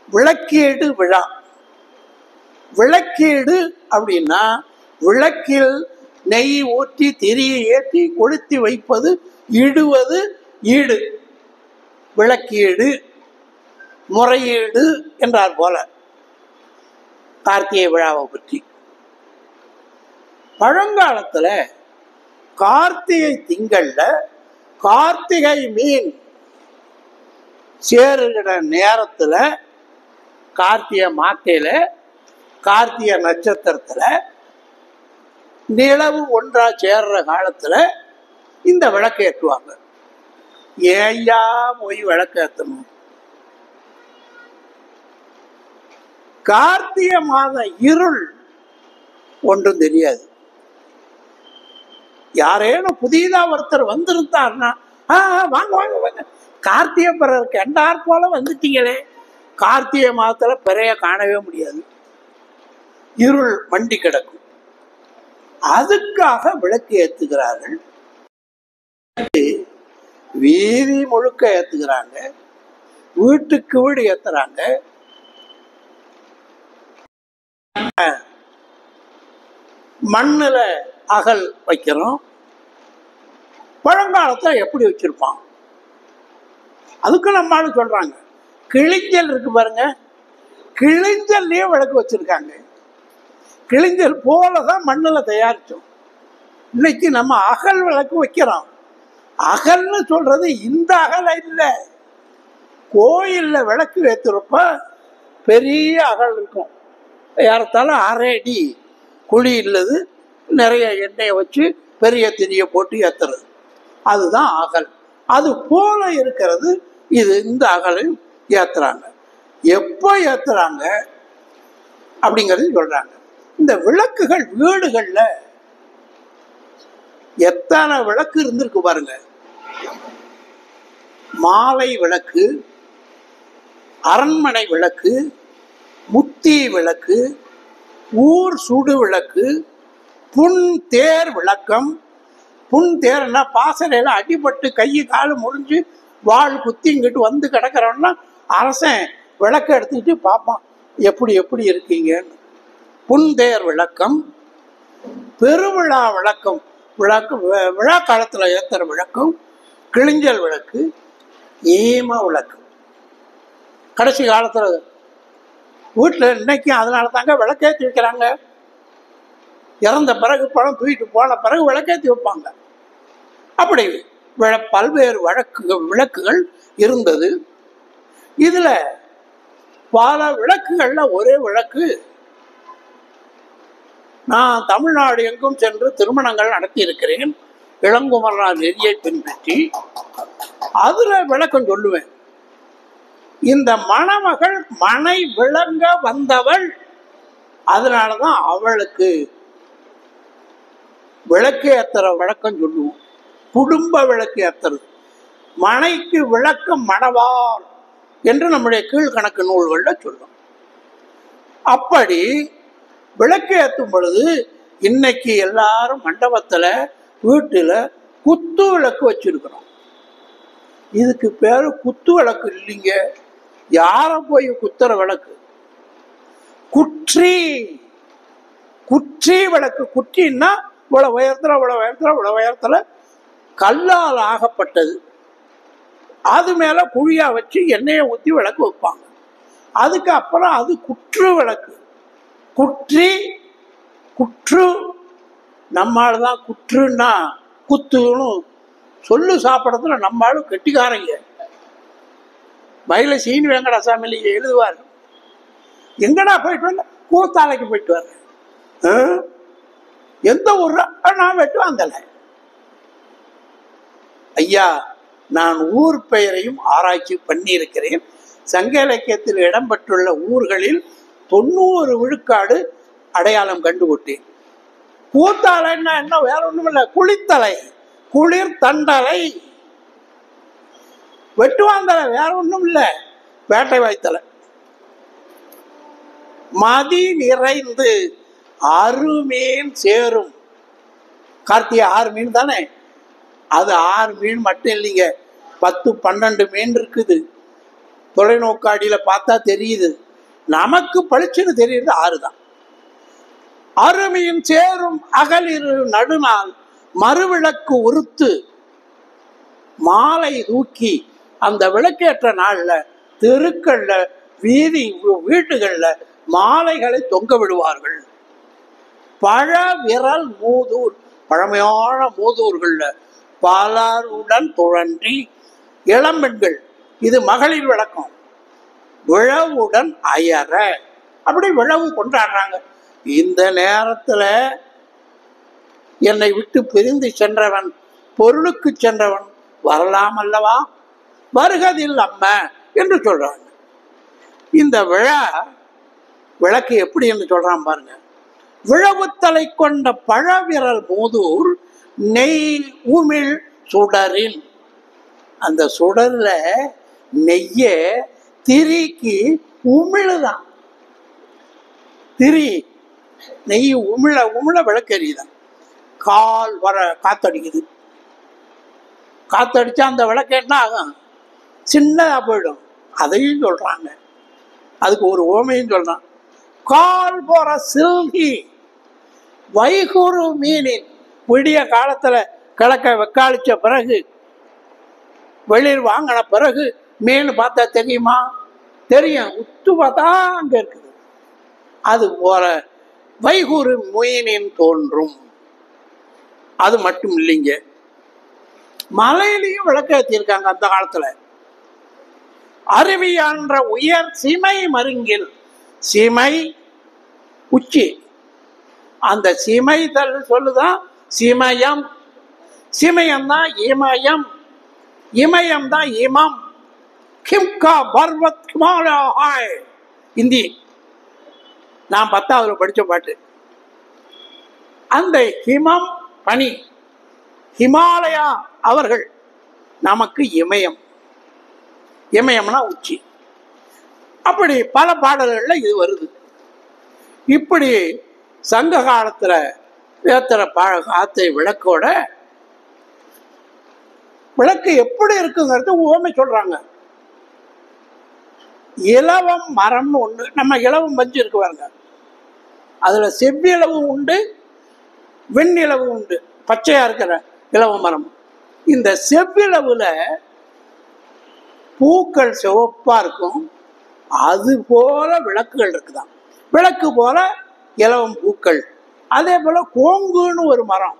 விளக்கேடு விழா. விளக்கேடு அப்படின்னா விளக்கில் நெய் ஊற்றி திரியை ஏற்றி கொளுத்தி வைப்பது, இடுவது ஈடு. விளக்கீடு முறையீடு என்றார் போல. கார்த்திகை விழாவை பற்றி பழங்காலத்துல கார்த்திகை திங்கள்ல கார்த்திகை மீன் சேருகிற நேரத்துல, கார்த்திகை மாத்தையில, கார்த்திகை நட்சத்திரத்துல, நிலவு ஒன்றா சேர்ற காலத்துல இந்த விளக்கு ஏற்றுவாங்க. ஏயா போய் விளக்கு ஏற்றணும்? கார்த்திகை மாத இருள் ஒன்றும் தெரியாது. யாரேனும் புதிதா ஒருத்தர் வந்திருந்தாருன்னா வாங்க வாங்க வாங்க, கார்த்திகை பிறருக்கு எண்டார் போல வந்துட்டீங்களே. கார்த்திகை மாதத்துல பிறைய காணவே முடியாது, இருள் மண்டி கிடக்கும். அதுக்காக விளக்கு ஏத்துகிறார்கள். வீதி முழுக்க ஏத்துகிறாங்க, வீட்டுக்கு வீடு ஏத்துறாங்க. மண்ணுல அகல் வைக்கிறோம். பழங்காலத்துல எப்படி வச்சிருப்பான், அதுக்கு நம்மளால சொல்றாங்க. கிழிஞ்சல் இருக்கு பாருங்க, கிழிஞ்சல்லையே விளக்கு வச்சிருக்காங்க. கிழிஞ்சல் போலதான் மண்ணுல தயாரிச்சோம். இன்னைக்கு நம்ம அகல் விளக்கு வைக்கிறோம். அகல்னு சொல்றது இந்த அகல இல்லை. கோயில்ல விளக்கு ஏத்துறப்ப பெரிய அகல் இருக்கும், யாரத்தாலும் 1/2 அடி குழி இல்லது, நிறைய எண்ணெயை வச்சு பெரிய திரிய போட்டு ஏத்துறது, அதுதான் அகல். அது போல இருக்கிறது இது. இந்த அகலையும் ஏத்துறாங்க. எப்போ ஏத்துறாங்க அப்படிங்கிறது சொல்றாங்க. இந்த விளக்குகள் வீடுகள்ல எத்தனை விளக்கு இருந்திருக்கு பாருங்க. மாலை விளக்கு, அரண்மனை விளக்கு, முத்தி விளக்கு, ஊர் சுடு விளக்கு, புன் தேர் விளக்கம். புன் தேர்னா பாசறையில அடிபட்டு கை காலு முறிஞ்சு வாழ் குத்திங்கிட்டு வந்து கிடக்கிறோம்னா அரசன் விளக்க எடுத்துக்கிட்டு பார்ப்பான், எப்படி எப்படி இருக்கீங்கன்னு. புன்தேர் விளக்கம், பெருவிழா விளக்கம், விழா காலத்துல ஏத்துற விளக்கம், கிழிஞ்சல் விளக்கு, ஈம விளக்கு. கடைசி காலத்துல வீட்டுல இன்னைக்கும் அதனால தாங்க விளக்கேற்றி வைக்கிறாங்க. இறந்த பிறகு பணம் தூக்கிட்டு போன பிறகு விளக்கேற்றி வைப்பாங்க. அப்படி பல்வேறு விளக்குகள் இருந்தது. இதுல பல விளக்குகள்ல ஒரே விளக்கு. நான் தமிழ்நாடு எங்கும் சென்று திருமணங்கள் நடத்தி இருக்கிறேன், இளங்குமரனார் நெறியை பின்பற்றி. அதுல விளக்கம் சொல்லுவேன். இந்த மணமகள் மனை விளங்க வந்தவள், அதனாலதான் அவளுக்கு விளக்கு ஏத்துற விளக்கம் சொல்லுவோம். குடும்ப விளக்கு ஏத்துறது, மனைக்கு விளக்கம் மணவார் என்று நம்முடைய கீழ்கணக்கு நூல்கள்ல சொல்லும். அப்படி விளக்கு ஏற்றும் பொழுது இன்னைக்கு எல்லாரும் மண்டபத்துல வீட்டுல குத்து விளக்கு வச்சிருக்கிறோம். இதுக்கு பேரு குத்து விளக்கு இல்லைங்க. யார போய் குத்துற விளக்கு? குற்றி. குற்றி விளக்கு. குற்றின்னா இவ்வளவு உயரத்துல இவ்வளவு உயரத்துல இவ்வளவு உயரத்துல கல்லால் ஆகப்பட்டது. அது மேல குழியா வச்சு எண்ணெயை ஊற்றி விளக்கு வைப்பாங்க. அதுக்கு அப்புறம் அது குற்று விளக்கு. குற்றி, குற்று. நம்மால்தான் குற்றுன்னா குத்துன்னு சொல்லு சாப்பிடத்துல நம்மளும் கெட்டிக்காரங்க. மயில சீனி வெங்கடாசாமி எழுதுவார், எங்கடா போயிட்டு வந்த? கூத்தாலைக்கு போயிட்டு வர்றேன். எந்த ஊர்ல? நான் வெட்டுவாங்கல. ஐயா, நான் ஊர் பெயரையும் ஆராய்ச்சி பண்ணி இருக்கிறேன். சங்க இலக்கியத்தில் இடம்பெற்றுள்ள ஊர்களில் 90 விழுக்காடு அடையாளம் கண்டுவிட்டேன். கூத்தாலைன்னா என்ன? வேற ஒண்ணும் இல்லை, குளித்தலை, குளிர் தண்டலை. வெட்டுவாந்தலை வேற ஒண்ணும் இல்லை, வேட்டை வாய்த்தலை. மதி நிறைந்து அருமீன் சேரும். கார்த்திகை 6 மீன் தானே, அது 6 மீன் மட்டும் இல்லைங்க, 10-12 மீன் இருக்குது. தொலைநோக்காடியில பார்த்தா தெரியுது, நமக்கு பளிச்சுன்னு தெரியுது 6 தான். அருமீன் சேரும் அகலிரு நடுநாள் மறுவிளக்கு உறுத்து மாலை தூக்கி. அந்த விளக்கேற்ற நாள்ல தெருக்கள்ல வீட்டுகள்ல மாலைகளை தொங்க விடுவார்கள். பழ விரல் மூதூர், பழமையான மூதூர்கள்ல பலருடன் துழன்றி இளம்பெண்கள், இது மகளிர் விளக்கம், விழவுடன் அயர, அப்படி விழவு கொண்டாடுறாங்க. இந்த நேரத்துல என்னை விட்டு பிரிந்து சென்றவன், பொருளுக்கு சென்றவன் வரலாம் அல்லவா, வருகதில் அம்ம என்று சொல்றாங்க. இந்த விளக்கு எப்படி என்று சொல்றான் பாருங்க. விழவுத்தலை கொண்ட பழவிரல் மூதூர் நெய் உமிழ் சுடரில். அந்த சுடர்ல நெய்ய திரிக்கு உமிழுதான். திரி நெய் உமிழ உமிழ விளக்கெறியுதான். கால் வர காத்தடிக்குது. காத்தடிச்சா அந்த விளக்கு என்ன ஆகும்? சின்னதா போயிடும். அதையும் சொல்றாங்க. அதுக்கு ஒரு ஓமையும் சொல்றான். கால் போற சில்கி வைகுறு மீனின். விடிய காலத்துல கிழக்க வெக்காளிச்ச பிறகு வெளியில் வாங்கின பிறகு மீன் பார்த்தா தெரியுமா? தெரியும். உத்து பார்த்தா அங்க இருக்குது. அது போல வைகுறு மீனின் தோன்றும். அது மட்டும் இல்லைங்க, மலையிலையும் விளக்கு ஏற்றிருக்காங்க அந்த காலத்துல. அருவியான்ற உயர் சிமை மருங்கில். சிமை உச்சி. அந்த சிமை தல் சொல்லுதான் சிமயம். சிமயம் தான் இமயம். இமயம் தான் இமம். கிம்கா பர்வத் ஹிமாலயாய். இந்தி நான் 10வது படிச்ச பாட்டு. அந்த ஹிமம் பனி, ஹிமாலயா அவர்கள் நமக்கு இமயம். இமயம்னா உச்சி. அப்படி பல பாடல்கள்ல இது வருது. இப்படி சங்க காலத்துல ஏத்துற ஆத்தை விளக்கோட விளக்கு எப்படி இருக்குங்கிறது ஓமை சொல்றாங்க. இலவம் மரம்னு ஒண்ணு, நம்ம இலவம் பஞ்சு இருக்கு பாருங்க, அதுல செவ்விலவும் உண்டு, வெண்ணிலவும் உண்டு. பச்சையா இருக்கிற இலவ மரம். இந்த செவ்விலவுல பூக்கள் சிவப்பா இருக்கும். அது போல விளக்குகள் இருக்குதான். விளக்கு போல இலவம் பூக்கள். அதே போல கோங்குன்னு ஒரு மரம்.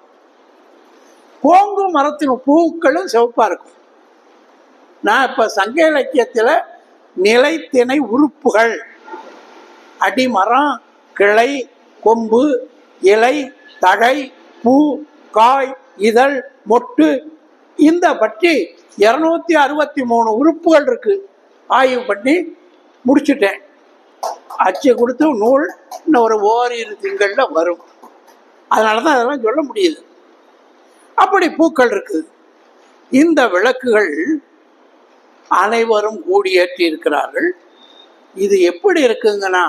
கோங்கு மரத்தின் பூக்களும் சிவப்பா இருக்கும். நான் இப்ப சங்க இலக்கியத்துல நிலைத்திணை உறுப்புகள், அடிமரம், கிளை, கொம்பு, இலை, தழை, பூ, காய், இதழ், மொட்டு, இந்த பற்றி 263 உறுப்புகள் இருக்கு. ஆய்வு பண்ணி முடிச்சுட்டேன். அச்சு கொடுத்து நூல் இன்னும் ஒரு ஓரிரு திங்கள்ல வரும். அதனாலதான் அதெல்லாம் சொல்ல முடியுது. அப்படி பூக்கள் இருக்குது. இந்த விளக்குகள் அனைவரும் கூடியேற்றி இருக்கிறார்கள். இது எப்படி இருக்குங்கன்னா,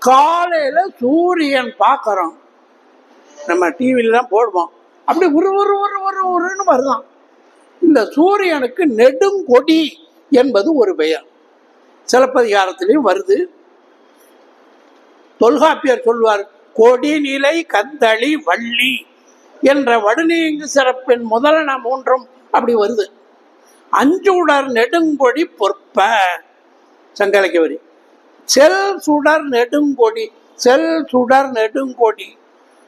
காலையில சூரியன் பார்க்கறோம். நம்ம டிவிலாம் போடுவோம். அப்படி உருன்னு வருதான். இந்த சூரியனுக்கு நெடுங்கொடி என்பது ஒரு பெயர். சிலப்பதிகாரத்திலையும் வருது. தொல்காப்பியர் சொல்வார், கொடி நிலை கந்தளி வள்ளி என்ற வடுநீங்கு சிறப்பின் முதலன 3 அப்படி வருது. அஞ்சுடர் நெடுங்கொடி பொற்ப சங்கலைக்கு வரி. செல் சுடர் நெடுங்கொடி, செல் சுடர் நெடுங்கொடி.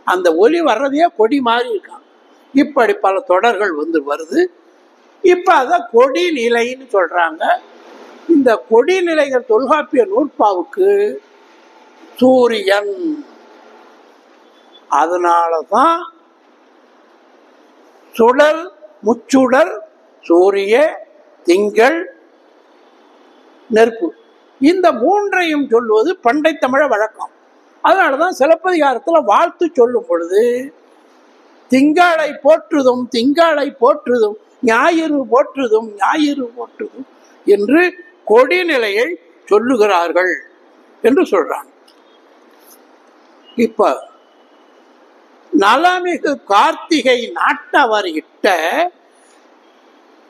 அந்த ஒலி வர்றதையே கொடி மாதிரி இருக்கான். இப்படி பல தொடர்கள் வருது. இப்ப அத கொடி நிலைன்னு சொல்றாங்க. இந்த கொடி நிலைகள் தொல்காப்பிய நூற்பாவுக்கு சூரியன். அதனாலதான் சுடர், முச்சுடர், சூரிய, திங்கள், நெருப்பு, இந்த 3ஐயும் சொல்லுவது பண்டை தமிழ வழக்கம். அதனாலதான் சிலப்பதிகாரத்துல வாழ்த்து சொல்லும் பொழுது திங்களை போற்றுதும் திங்களை போற்றுதும் ஞாயிறு போற்றுதும் ஞாயிறு போற்றுதும் என்று கொடிநிலையை சொல்லுகிறார்கள் என்று சொல்றாங்க. இப்ப நலமிகு கார்த்திகை நாட்டவர் இட்ட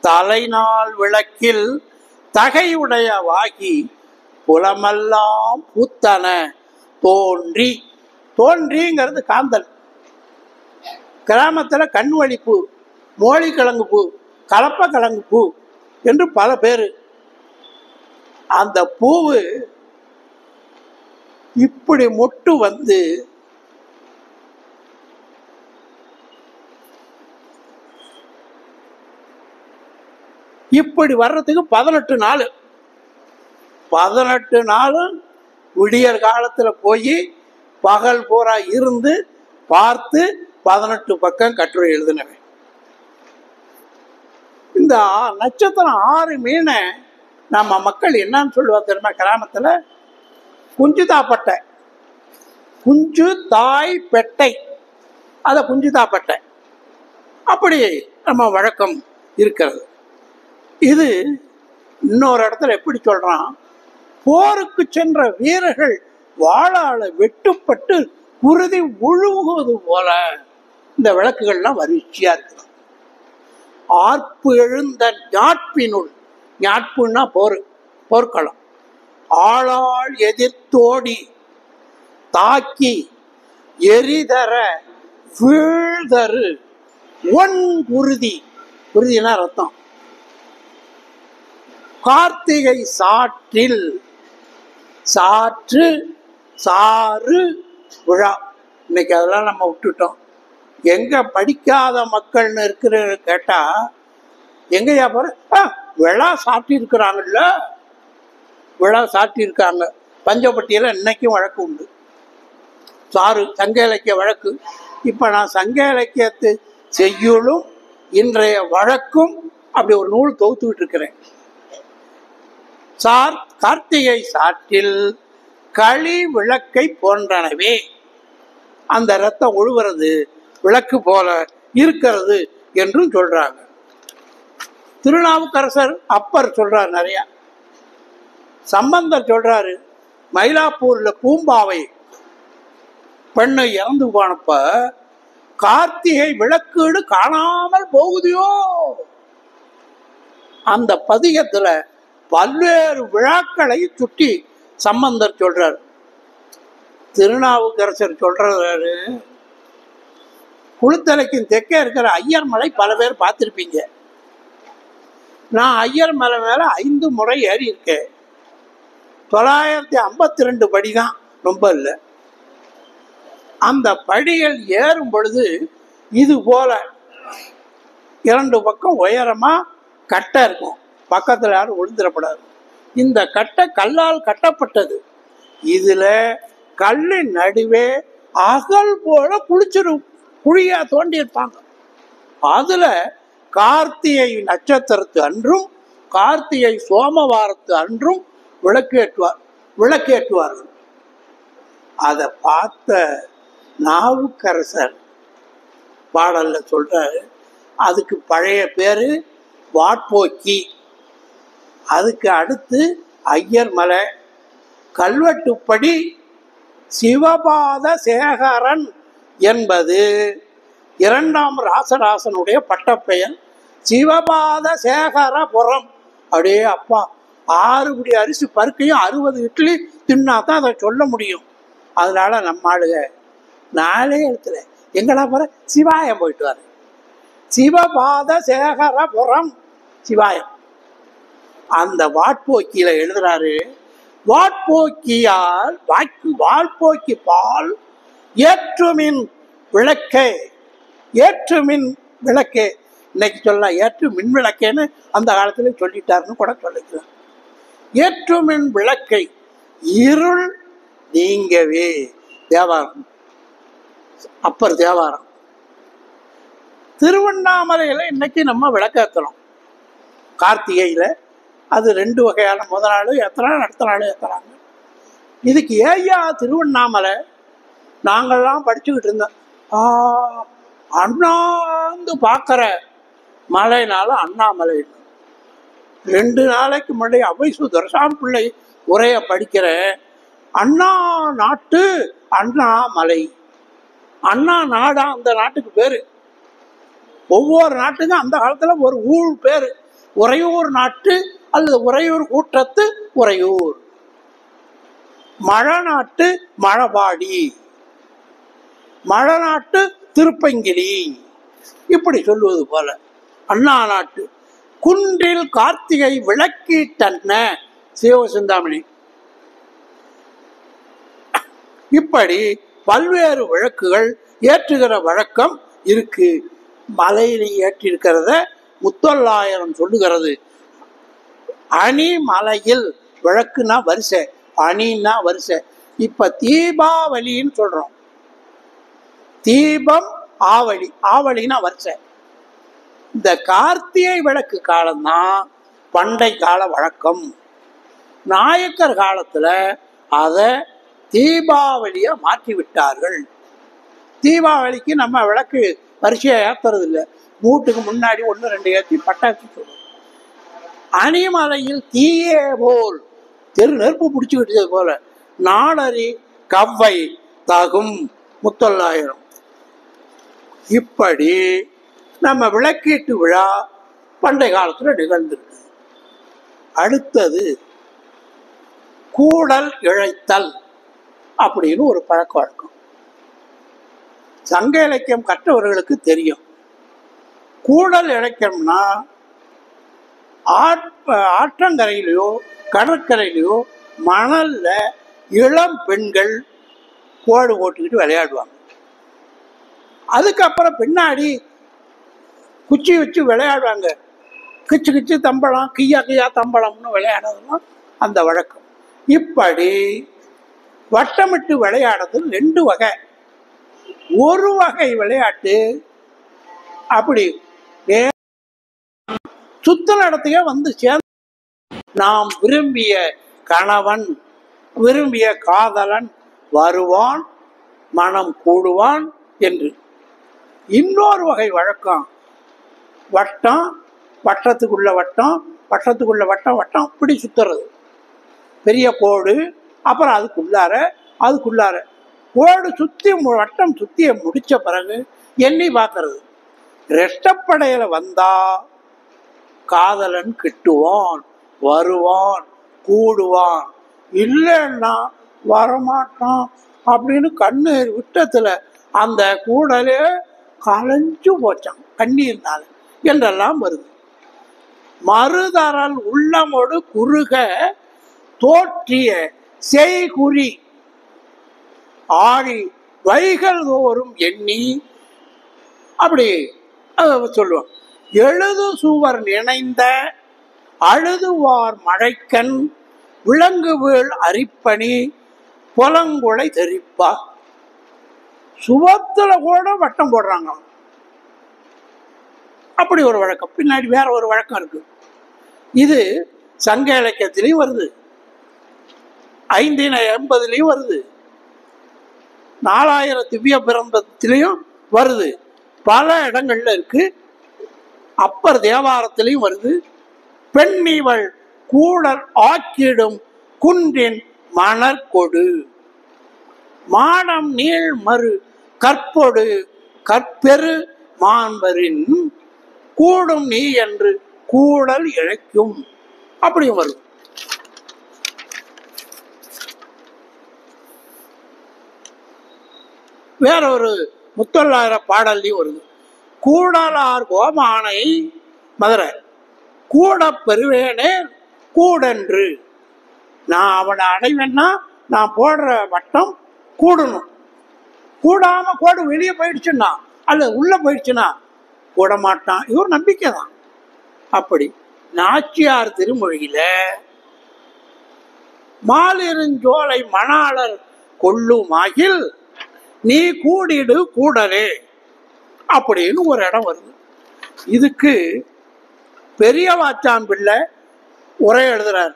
தலைநாள் விளக்கில் தகையுடையவாகி புலமெல்லாம் பூத்தன தோன்றி. தோன்றிங்கிறது காந்தல். கிராமத்துல கண்வழி பூ, மோழிக்கிழங்கு பூ, கலப்பக்கிழங்கு பூ என்று பல பேரு. அந்த பூவு இப்படி மொட்டு வந்து இப்படி வர்றதுக்கு 18 நாள். 18 நாளும் விடியற் காலத்துல போய் பகல் பூரா இருந்து பார்த்து 18 பக்கம் கட்டுரை எழுதினவன். இந்த நட்சத்திரம் 6 மீனை நம்ம மக்கள் என்னன்னு சொல்லுவா தெரியுமா? கிராமத்துல குஞ்சுதா பட்டை, குஞ்சு தாய் பெட்டை. அதை குஞ்சுதாப்பட்டை, அப்படி நம்ம வழக்கம் இருக்கிறது. இது இன்னொரு இடத்துல எப்படி சொல்றான், போருக்கு சென்ற வீரர்கள் வாளால வெட்டுப்பட்டு குருதி ஒழுகுவது போல இந்த விளக்குகள்லாம் வரிசையா இருக்கு. ஆர்ப்பு எழுந்த ஞாட்பினுள், ஞாட்புன்னா போர்க்களம், ஆளால் எதிர்த்தோடி தாக்கி எரிதர வீழ்தரு ஒன் குருதி, குருதினா ரத்தம், கார்த்திகை சாற்றில், சாற்று சாறு விழா. இன்னைக்கு அதெல்லாம் நம்ம விட்டுட்டோம். எங்க படிக்காத மக்கள்னு இருக்கிற கேட்டா எங்கயா போற, விழா சாட்டி இருக்கிறாங்கல்ல, விழா சாட்டி இருக்காங்க. பஞ்சப்பட்டியில இன்னைக்கும் வழக்கு உண்டு, சாறு சங்க இலக்கிய வழக்கு. இப்ப நான் சங்க இலக்கியத்து செய்யுளும் இன்றைய வழக்கும் அப்படி ஒரு நூல் தொகுத்துக்கிட்டு இருக்கிறேன். கார்த்திகை சாற்றில் களி விளக்கை போன்றனவே, அந்த ரத்தம் ஒழுகிறது விளக்கு போல இருக்கிறது என்றும் சொல்றாங்க. திருநாவுக்கரசர் அப்பர் சொல்றாரு நிறைய. சம்பந்தர் சொல்றாரு, மயிலாப்பூர்ல பூம்பாவை பெண்ணை இறந்து போனப்ப கார்த்திகை விளக்கீடு காணாமல் போகுதியோ, அந்த பதிகத்துல பல்வேறு விழாக்களை சுட்டி சம்பந்தர் சொல்றார். திருநாவுக்கரசர் சொல்றாரு, குளித்தலைக்கு தெற்கே இருக்கிற ஐயர் மலை பல பேர் பார்த்திருப்பீங்க. நான் ஐயர் மலை மேல 5 முறை ஏறி இருக்கேன். 952 படி தான், ரொம்ப இல்லை. அந்த படிகள் ஏறும் பொழுது இது போல 2 பக்கம் உயரமா கட்டை இருக்கும், பக்கத்துல யாரும் விழுந்துடப்படாது. இந்த கட்டை கல்லால் கட்டப்பட்டது. இதுல கல்லின் நடுவே அகல் போல குழியா தோண்டி இருப்பாங்க. அதுல கார்த்திகை நட்சத்திரத்து அன்றும் கார்த்திகை சோமவாரத்து அன்றும் விளக்கேற்றுவார்கள். அதை பார்த்த நாவுக்கரசர் பாடல்ல சொல்றாரு, அதுக்கு பழைய பேரு வாட்போக்கி, அதுக்கு அடுத்து ஐயர் மலை, கல்வெட்டுப்படி சிவபாத சேகரன் என்பது 2ஆம் ராசராசனுடைய பட்டப்பெயர். சிவபாத சேகரபுரம். அப்படியே அப்பா 6 படி அரிசி பருக்கையும் 60 இட்லி தின்னா தான் அதை சொல்ல முடியும். அதனால நம்ம ஆளுக 4 எழுத்துல எங்கடா போற, சிவாயம் போயிட்டு வர, சிவபாத சேகரபுரம் சிவாயம். அந்த வாட்போக்கியில எழுதுறாரு, வாட்போக்கியால் வால்போக்கி பால் ஏற்றுமின் விளக்கே, ஏற்றுமின் விளக்கே. இன்னைக்கு சொல்லலாம் ஏற்று மின் விளக்கேன்னு அந்த காலத்துல சொல்லிட்டாருன்னு கூட சொல்லிக்கலாம். ஏற்றுமின் விளக்கை இருள் நீங்கவே. தேவாரம், அப்பர் தேவாரம். திருவண்ணாமலையில இன்னைக்கு நம்ம விளக்கேற்றலாம் கார்த்திகையில. அது 2 வகையான, முத நாள் ஏற்றலாம், அடுத்த நாள் ஏற்றுறாங்க. இதுக்கு ஏயா திருவண்ணாமலை, நாங்கள்லாம் படிச்சுக்கிட்டு இருந்தோம். அண்ணாந்து பார்க்குற மலைனால அண்ணாமலை. 2 நாளைக்கு முன்னாடி அவைசு துரசாமி பிள்ளை உரைய படிக்கிற, அண்ணா நாட்டு அண்ணாமலை. அண்ணா நாடா அந்த நாட்டுக்கு பேரு. ஒவ்வொரு நாட்டுக்கும் அந்த காலத்துல ஒரு ஊர் பேரு. உறையூர் நாட்டு அல்லது உறையூர் கூட்டத்து உறையூர், மழநாட்டு மழபாடி, மழநாட்டு திருப்பங்கிலி, இப்படி சொல்லுவது போல. அண்ணா நாட்டு குன்றில் கார்த்திகை விளக்கீட்டன்ன சிவசிந்தாமணி. இப்படி பல்வேறு விளக்குகள் ஏற்றுகிற வழக்கம் இருக்கு. மலையில ஏற்றிருக்கிறத முத்தொள்ளாயிரம் சொல்லுகிறது. அணி மலையில் விளக்குனா வரிசை, அணின்னா வரிசை. இப்ப தீபாவளின்னு சொல்றோம். தீபம் ஆவளி, ஆவளினா வரிசை. இந்த கார்த்திகை விளக்கு காலம்தான் பண்டை கால வழக்கம். நாயக்கர் காலத்துல அத தீபாவளிய மாற்றி விட்டார்கள். தீபாவளிக்கு நம்ம விளக்கு வரிசையாக ஏற்றுறது இல்லை, வீட்டுக்கு முன்னாடி 1 2 ஏற்றி பட்டாசு சொல்லுவோம். அணிமலையில் தீயே போல் தெரு நெருப்பு பிடிச்சிக்கிட்டது போல நாடறி கவ்வை தாகும் முத்தொள்ளாயிரம். இப்படி நம்ம விளக்கீட்டு விழா பண்டைய காலத்தில் நிகழ்ந்திருக்கு. அடுத்தது கூடல் இழைத்தல் அப்படின்னு ஒரு பழக்க வழக்கம். சங்க இலக்கியம் கற்றவர்களுக்கு தெரியும். கூடல் இலக்கியம்னா ஆற்றங்கரையிலையோ கடற்கரையிலையோ மணல்ல இளம் பெண்கள் கோடு போட்டுக்கிட்டு விளையாடுவாங்க. அதுக்கப்புறம் பின்னாடி குச்சி வச்சு விளையாடுவாங்க. கிச்சு கிச்சு தம்பளம், கிய்யா கிய்யா தம்பளம்னு விளையாடுறதுலாம் அந்த வழக்கம். இப்படி வட்டமிட்டு விளையாடுறது 2 வகை. ஒரு வகை விளையாட்டு அப்படி சுத்த இடத்துக்கே வந்து சேர்ந்து நாம் விரும்பிய கணவன் விரும்பிய காதலன் வருவான், மனம் கூடுவான் என்று. இன்னொரு வகை வழக்கம் வட்டம், வட்டத்துக்குள்ள வட்டம், வட்டத்துக்குள்ள வட்டம், வட்டம் இப்படி சுத்துறது. பெரிய கோடு, அப்புறம் அதுக்குள்ளார கோடு சுத்தி வட்டம் சுத்திய முடிச்ச பிறகு எண்ணி பார்க்கறது. ரெட்டப்படையில வந்தா காதலன் கிட்டுவான், வருவான், கூடுவான், இல்லைன்னா வரமாட்டான் அப்படின்னு கண்ணீர் விட்டத்துல அந்த கூடலே கலைஞ்சு போச்சான் கண்ணீர்னால என்றெல்லாம் வருது. மறுதரல் உள்ளமோடு குறுக தோற்றிய செய்குறி ஆழி வைகள் தோறும் எண்ணி அப்படி சொல்லுவான். எழுது சுவர் நினைந்த அழுதுவார் மழைக்கண் விலங்கு வீழ் அரிப்பணி புலங்குலை தெரிப்பா. சுவத்துல கூட வட்டம் போடுறாங்க. அப்படி ஒரு வழக்கம். பின்னாடி வேற ஒரு வழக்கம் இருக்கு. இது சங்க இலக்கியத்திலையும் வருது, 580 வருது, 4000 திவ்ய பிரபந்தத்திலையும் வருது, பல இடங்கள்ல இருக்கு. அப்பர் தேவாரத்திலையும் வருது. பெண்ணிவள் கூடல் ஆக்கிடும் குன்றின் மணற்கொடு மாடம் நீள் மறு கற்பொடு கற்பெரு மாண்பரின் கூடும் நீ என்று கூடல் இழைக்கும் அப்படியும் வரும். வேற ஒரு முத்தொள்ளாயிர பாடல்லையும் வருது. கூடலார் கோமானை மதுரை கூட பெறுவேனே கூடன்று. நான் அவனை அடைவேன்னா நான் போடுற வட்டம் கூடணும். கூடாம கோடு வெளியே போயிடுச்சுன்னா அல்ல உள்ள போயிடுச்சுன்னா கூட மாட்டான். இவர் நம்பிக்கை தான். அப்படி நாச்சியார் திருமொழியில மாலிருஞ்சோலை மணாளர் கொள்ளுமாகில் நீ கூடிடு கூடலே அப்படின்னு ஒரு இடம் வருது. இதுக்கு பெரியவாச்சான் பிள்ளை உரை எழுதுறார்.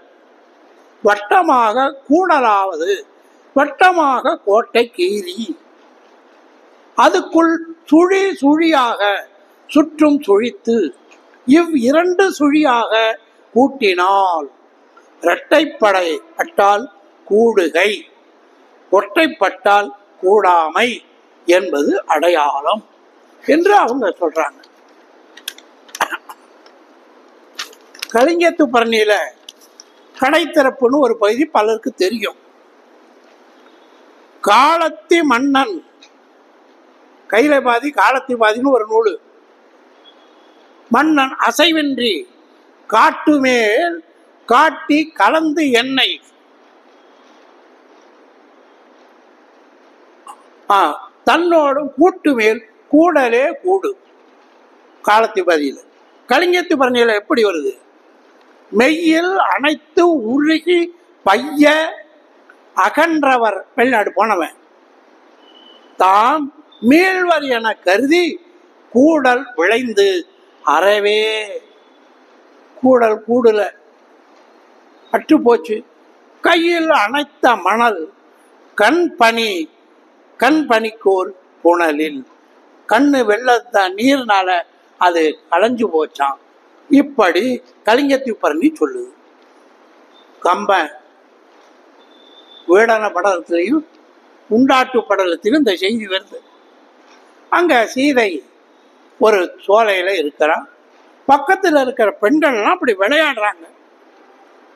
வட்டமாக கூடலாவது வட்டமாக கோட்டை கீறி அதுக்குள் சுழி சுழியாக சுற்றும் சுழித்து இவ்2 சுழியாக கூட்டினால் இரட்டைப்படை பட்டால் கூடுகை, ஒற்றைப்பட்டால் கூடாமை என்பது அடையாளம் என்று அவங்க சொல்றாங்க. கலிங்கத்து பரணியில கடைத்திறப்புன்னு ஒரு பகுதி பலருக்கு தெரியும். காலத்தி மன்னன் கையில பாதி காலத்தி பாதின்னு ஒரு நூல். மன்னன் அசைவின்றி காட்டுமேல் காட்டி கலந்து எண்ணெய் தன்னோடும் கூட்டு மேல் கூடலே கூடு. காலத்தி பதியில. கலிங்கத்து பரணியில எப்படி வருது? மெய்யில் அனைத்து உருகி பைய அகன்றவர் வெளிநாடு போனவன் தாம் மீள்வர் என கருதி கூடல் விளைந்து அறவே கூடல் கூடுல அற்று போச்சு. கையில் அணைத்த மணல் கண் பனிக்கோர் புனலில். கண்ணு வெள்ளத்த நீர்னால அது களைஞ்சு போச்சான். இப்படி கலிங்கத்திப்பரணி சொல்லுது. கம்பன் வீடன படலத்திலையும் உண்டாட்டு படலத்திலும் இந்த செய்தி வருது. அங்க சீதை ஒரு சோலையில இருக்கிறான். பக்கத்தில் இருக்கிற பெண்கள்லாம் அப்படி விளையாடுறாங்க.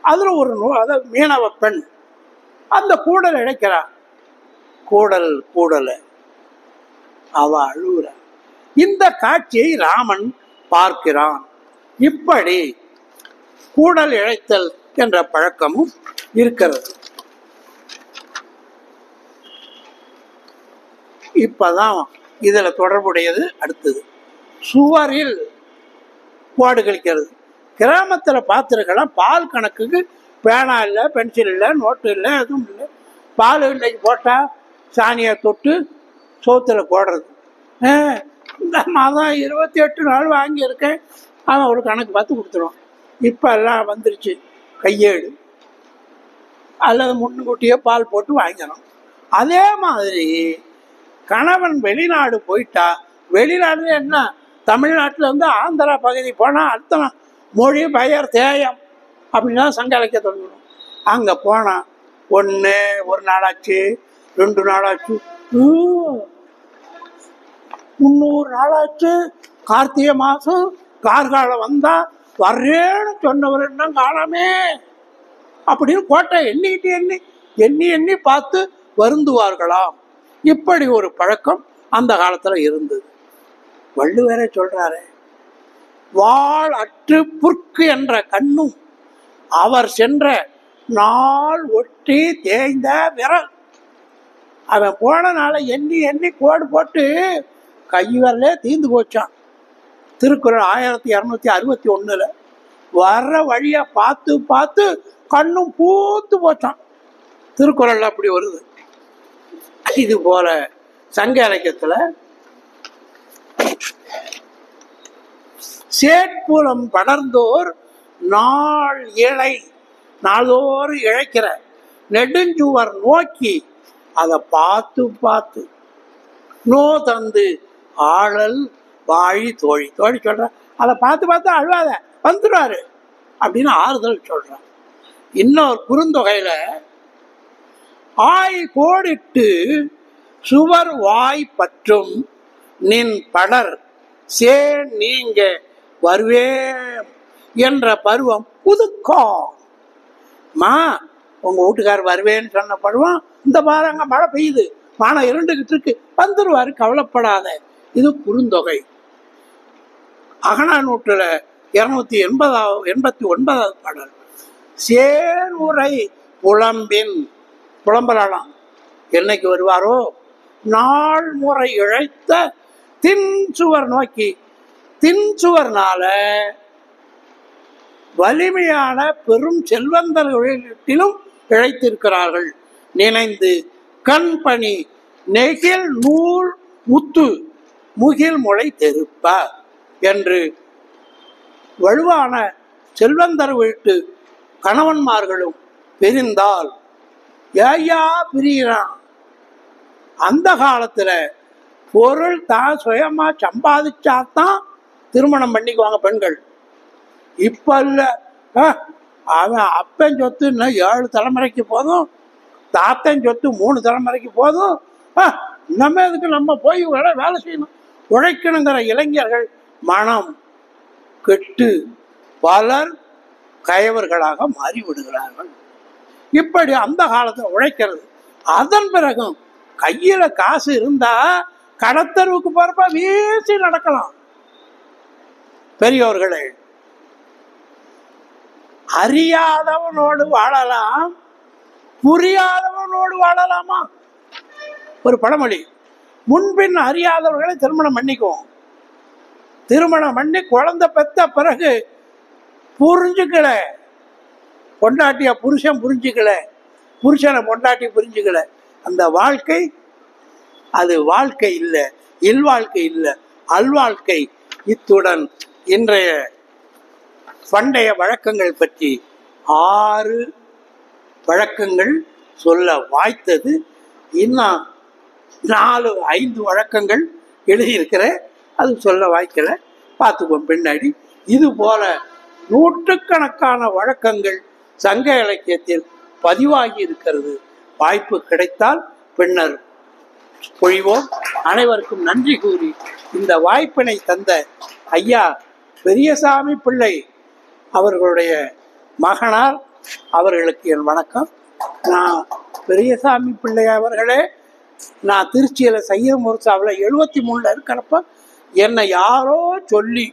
அதுல ஒரு அதாவது மீனவ பெண் அந்த கூடல் இழைக்கிறான். கூடல் கூடல அவ அழுகுற. இந்த காட்சியை ராமன் பார்க்கிறான். இப்படி கூடல் இழைத்தல் என்ற பழக்கமும் இருக்கிறது. இப்பதான் இதுல தொடர்புடையது அடுத்தது. சுவரில் கோடு கழிக்கிறது. கிராமத்துல பார்த்துருக்கலாம், பால் கணக்குக்கு பேனா இல்லை, பென்சில் இல்லை, நோட்டு இல்லை, எதுவும் இல்லை. பால் இன்னைக்கு போட்டா சாணியை தொட்டு சோத்துல போடுறது. இந்த மாதம் 28 நாள் வாங்கியிருக்கேன், அவன் ஒரு கணக்கு பார்த்து கொடுத்துருவான். இப்போ எல்லாம் வந்துருச்சு, கையேடு அல்லது முன்கூட்டியே பால் போட்டு வாங்கிடும். அதே மாதிரி கணவன் வெளிநாடு போயிட்டா, வெளிநாடுல என்ன, தமிழ்நாட்டில் வந்து ஆந்திரா பகுதி போனால் அடுத்த மொழி பெயர் தேயம் அப்படின்னா சங்காலைக்க தொடங்கணும். அங்கே போனால் ஒரு நாளாச்சு, 2 நாளாச்சு, 300 நாளாச்சு. கார்த்திகை மாதம் கார்காலம் வந்தா வர்றேன்னு சொன்னவர் என்ன காணாமே அப்படின்னு கோட்டை எண்ணி எண்ணி பார்த்து வருந்துவார்களாம். இப்படி ஒரு பழக்கம் அந்த காலத்துல இருந்தது. வள்ளுவரே சொல்றாரு, வாழ் அற்று புற்கு என்ற கண்ணும் அவர் சென்ற நாள் ஒட்டி தேய்ந்த விரல். அவன் போன நாளை எண்ணி கோடு போட்டு கைவரலே தீந்து போச்சான். திருக்குறள் 1261 வர்ற வழிய பார்த்து பார்த்து கண்ணும் பூத்து போச்சான். திருக்குறள் அப்படி வருது. இது போல சங்க இலக்கியத்துல சேட்புலம் படர்ந்தோர் நாள் இழை, நாளோறு இழைக்கிற நெடுஞ்சுவர் நோக்கி அதை பார்த்து பார்த்து நோ தந்து ஆழல் வாழி தோழி சொல்ற, அதை பார்த்து பார்த்து அழுவாத வந்துடுவாரு அப்படின்னு ஆறுதல் சொல்றான். இன்னொரு குறுந்தொகையில ஆய் கோடிட்டு சுவர் வாய் பற்றும் நின் படர் சே நீங்க வருவே என்ற பருவம் புதுக்கம். உங்க வீட்டுக்காரர் வருவேன்னு சொன்ன பருவம் இந்த பாருங்க, மழை பெய்யுது, வானம் இருண்டுகிட்டு இருக்கு, வந்துருவாரு, கவலைப்படாத. இது குறுந்தொகை. அகநானூற்றுல 289 பாடல். சேருரை புலம்பின், புலம்பலாம் என்னைக்கு வருவாரோ, நாள் முறை இழைத்த தின் சுவர் நோக்கி, தின் சுவர்னால வலிமையான பெரும் செல்வந்தர்களிலும் இழைத்திருக்கிறார்கள். நினைந்து கண் பணி நெகில் நூல் முத்து முகில் முளை தெருப்ப என்று வலுவான செல்வந்தர் வீட்டு கணவன்மார்களும் பிரிந்தால் ஏயா பிரிகிறான். அந்த காலத்துல பொருள் தான் சுயமா சம்பாதிச்சாதான் திருமணம் பண்ணிக்குவாங்க பெண்கள். இப்ப இல்ல, அவன் அப்பன் சொத்து இன்னும் 7 தலைமுறைக்கு போதும், தாத்தன் சொத்து 3 தலைமுறைக்கு போதும், நம்ம இதுக்கு நம்ம போய் வேலை செய்யணும், உழைக்கணுங்கிற இளைஞர்கள் மனம் கெட்டு பலர் கயவர்களாக மாறிவிடுகிறார்கள். இப்படி அந்த காலத்துல உழைக்கிறது. அதன் பிறகும் கையில காசு இருந்தா கடத்தருவுக்கு போறப்ப வீசி நடக்கலாம். பெரியோர்களே, அறியாதவனோடு வாழலாம், புரியாதவனோடு வாழலாமா? ஒரு பழமொழி. முன்பின் அறியாதவர்களை திருமணம் பண்ணிக்குவோம். திருமணம் பண்ணி குழந்தை பெற்ற பிறகு புரிஞ்சுக்கல, பொண்டாட்டிய புருஷன் புரிஞ்சுக்கல, புருஷனை பொண்டாட்டி புரிஞ்சுக்கல, அந்த வாழ்க்கை அது வாழ்க்கை இல்லை, இல்வாழ்க்கை இல்லை, அல்வாழ்க்கை. இத்துடன் இன்றைய பண்டைய வழக்கங்கள் பற்றி 6 வழக்கங்கள் சொல்ல வாய்த்தது. இன்னும் 4-5 வழக்கங்கள் எழுதியிருக்கிறேன். அது சொல்ல வாய்க்கல, பார்த்துக்குவோம் பின்னாடி. இது போல நூற்றுக்கணக்கான வழக்கங்கள் சங்க இலக்கியத்தில் பதிவாகி இருக்கிறது. வாய்ப்பு கிடைத்தால் பின்னர் பொழிவோம். அனைவருக்கும் நன்றி கூறி இந்த வாய்ப்பினை தந்த ஐயா பெரியசாமி பிள்ளை அவர்களுடைய மகனார் அவர்களுக்கு என் வணக்கம். நான் பெரியசாமி பிள்ளை அவர்களே, நான் திருச்சியில் சையது முர்சாவில் 73 இருக்கிறப்ப என்னை யாரோ சொல்லி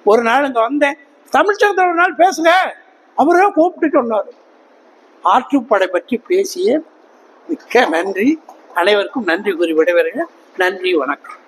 ஒரு நாள் இங்கே வந்தேன். தமிழ்ச்சங்கத்தில் ஒரு நாள் பேசுங்க, அவரே கூப்பிட்டு சொன்னார். ஆற்றுப்படை பற்றி பேசிய மிக்க நன்றி. அனைவருக்கும் நன்றி கூறி விடைபெறுகிறேன். நன்றி, வணக்கம்.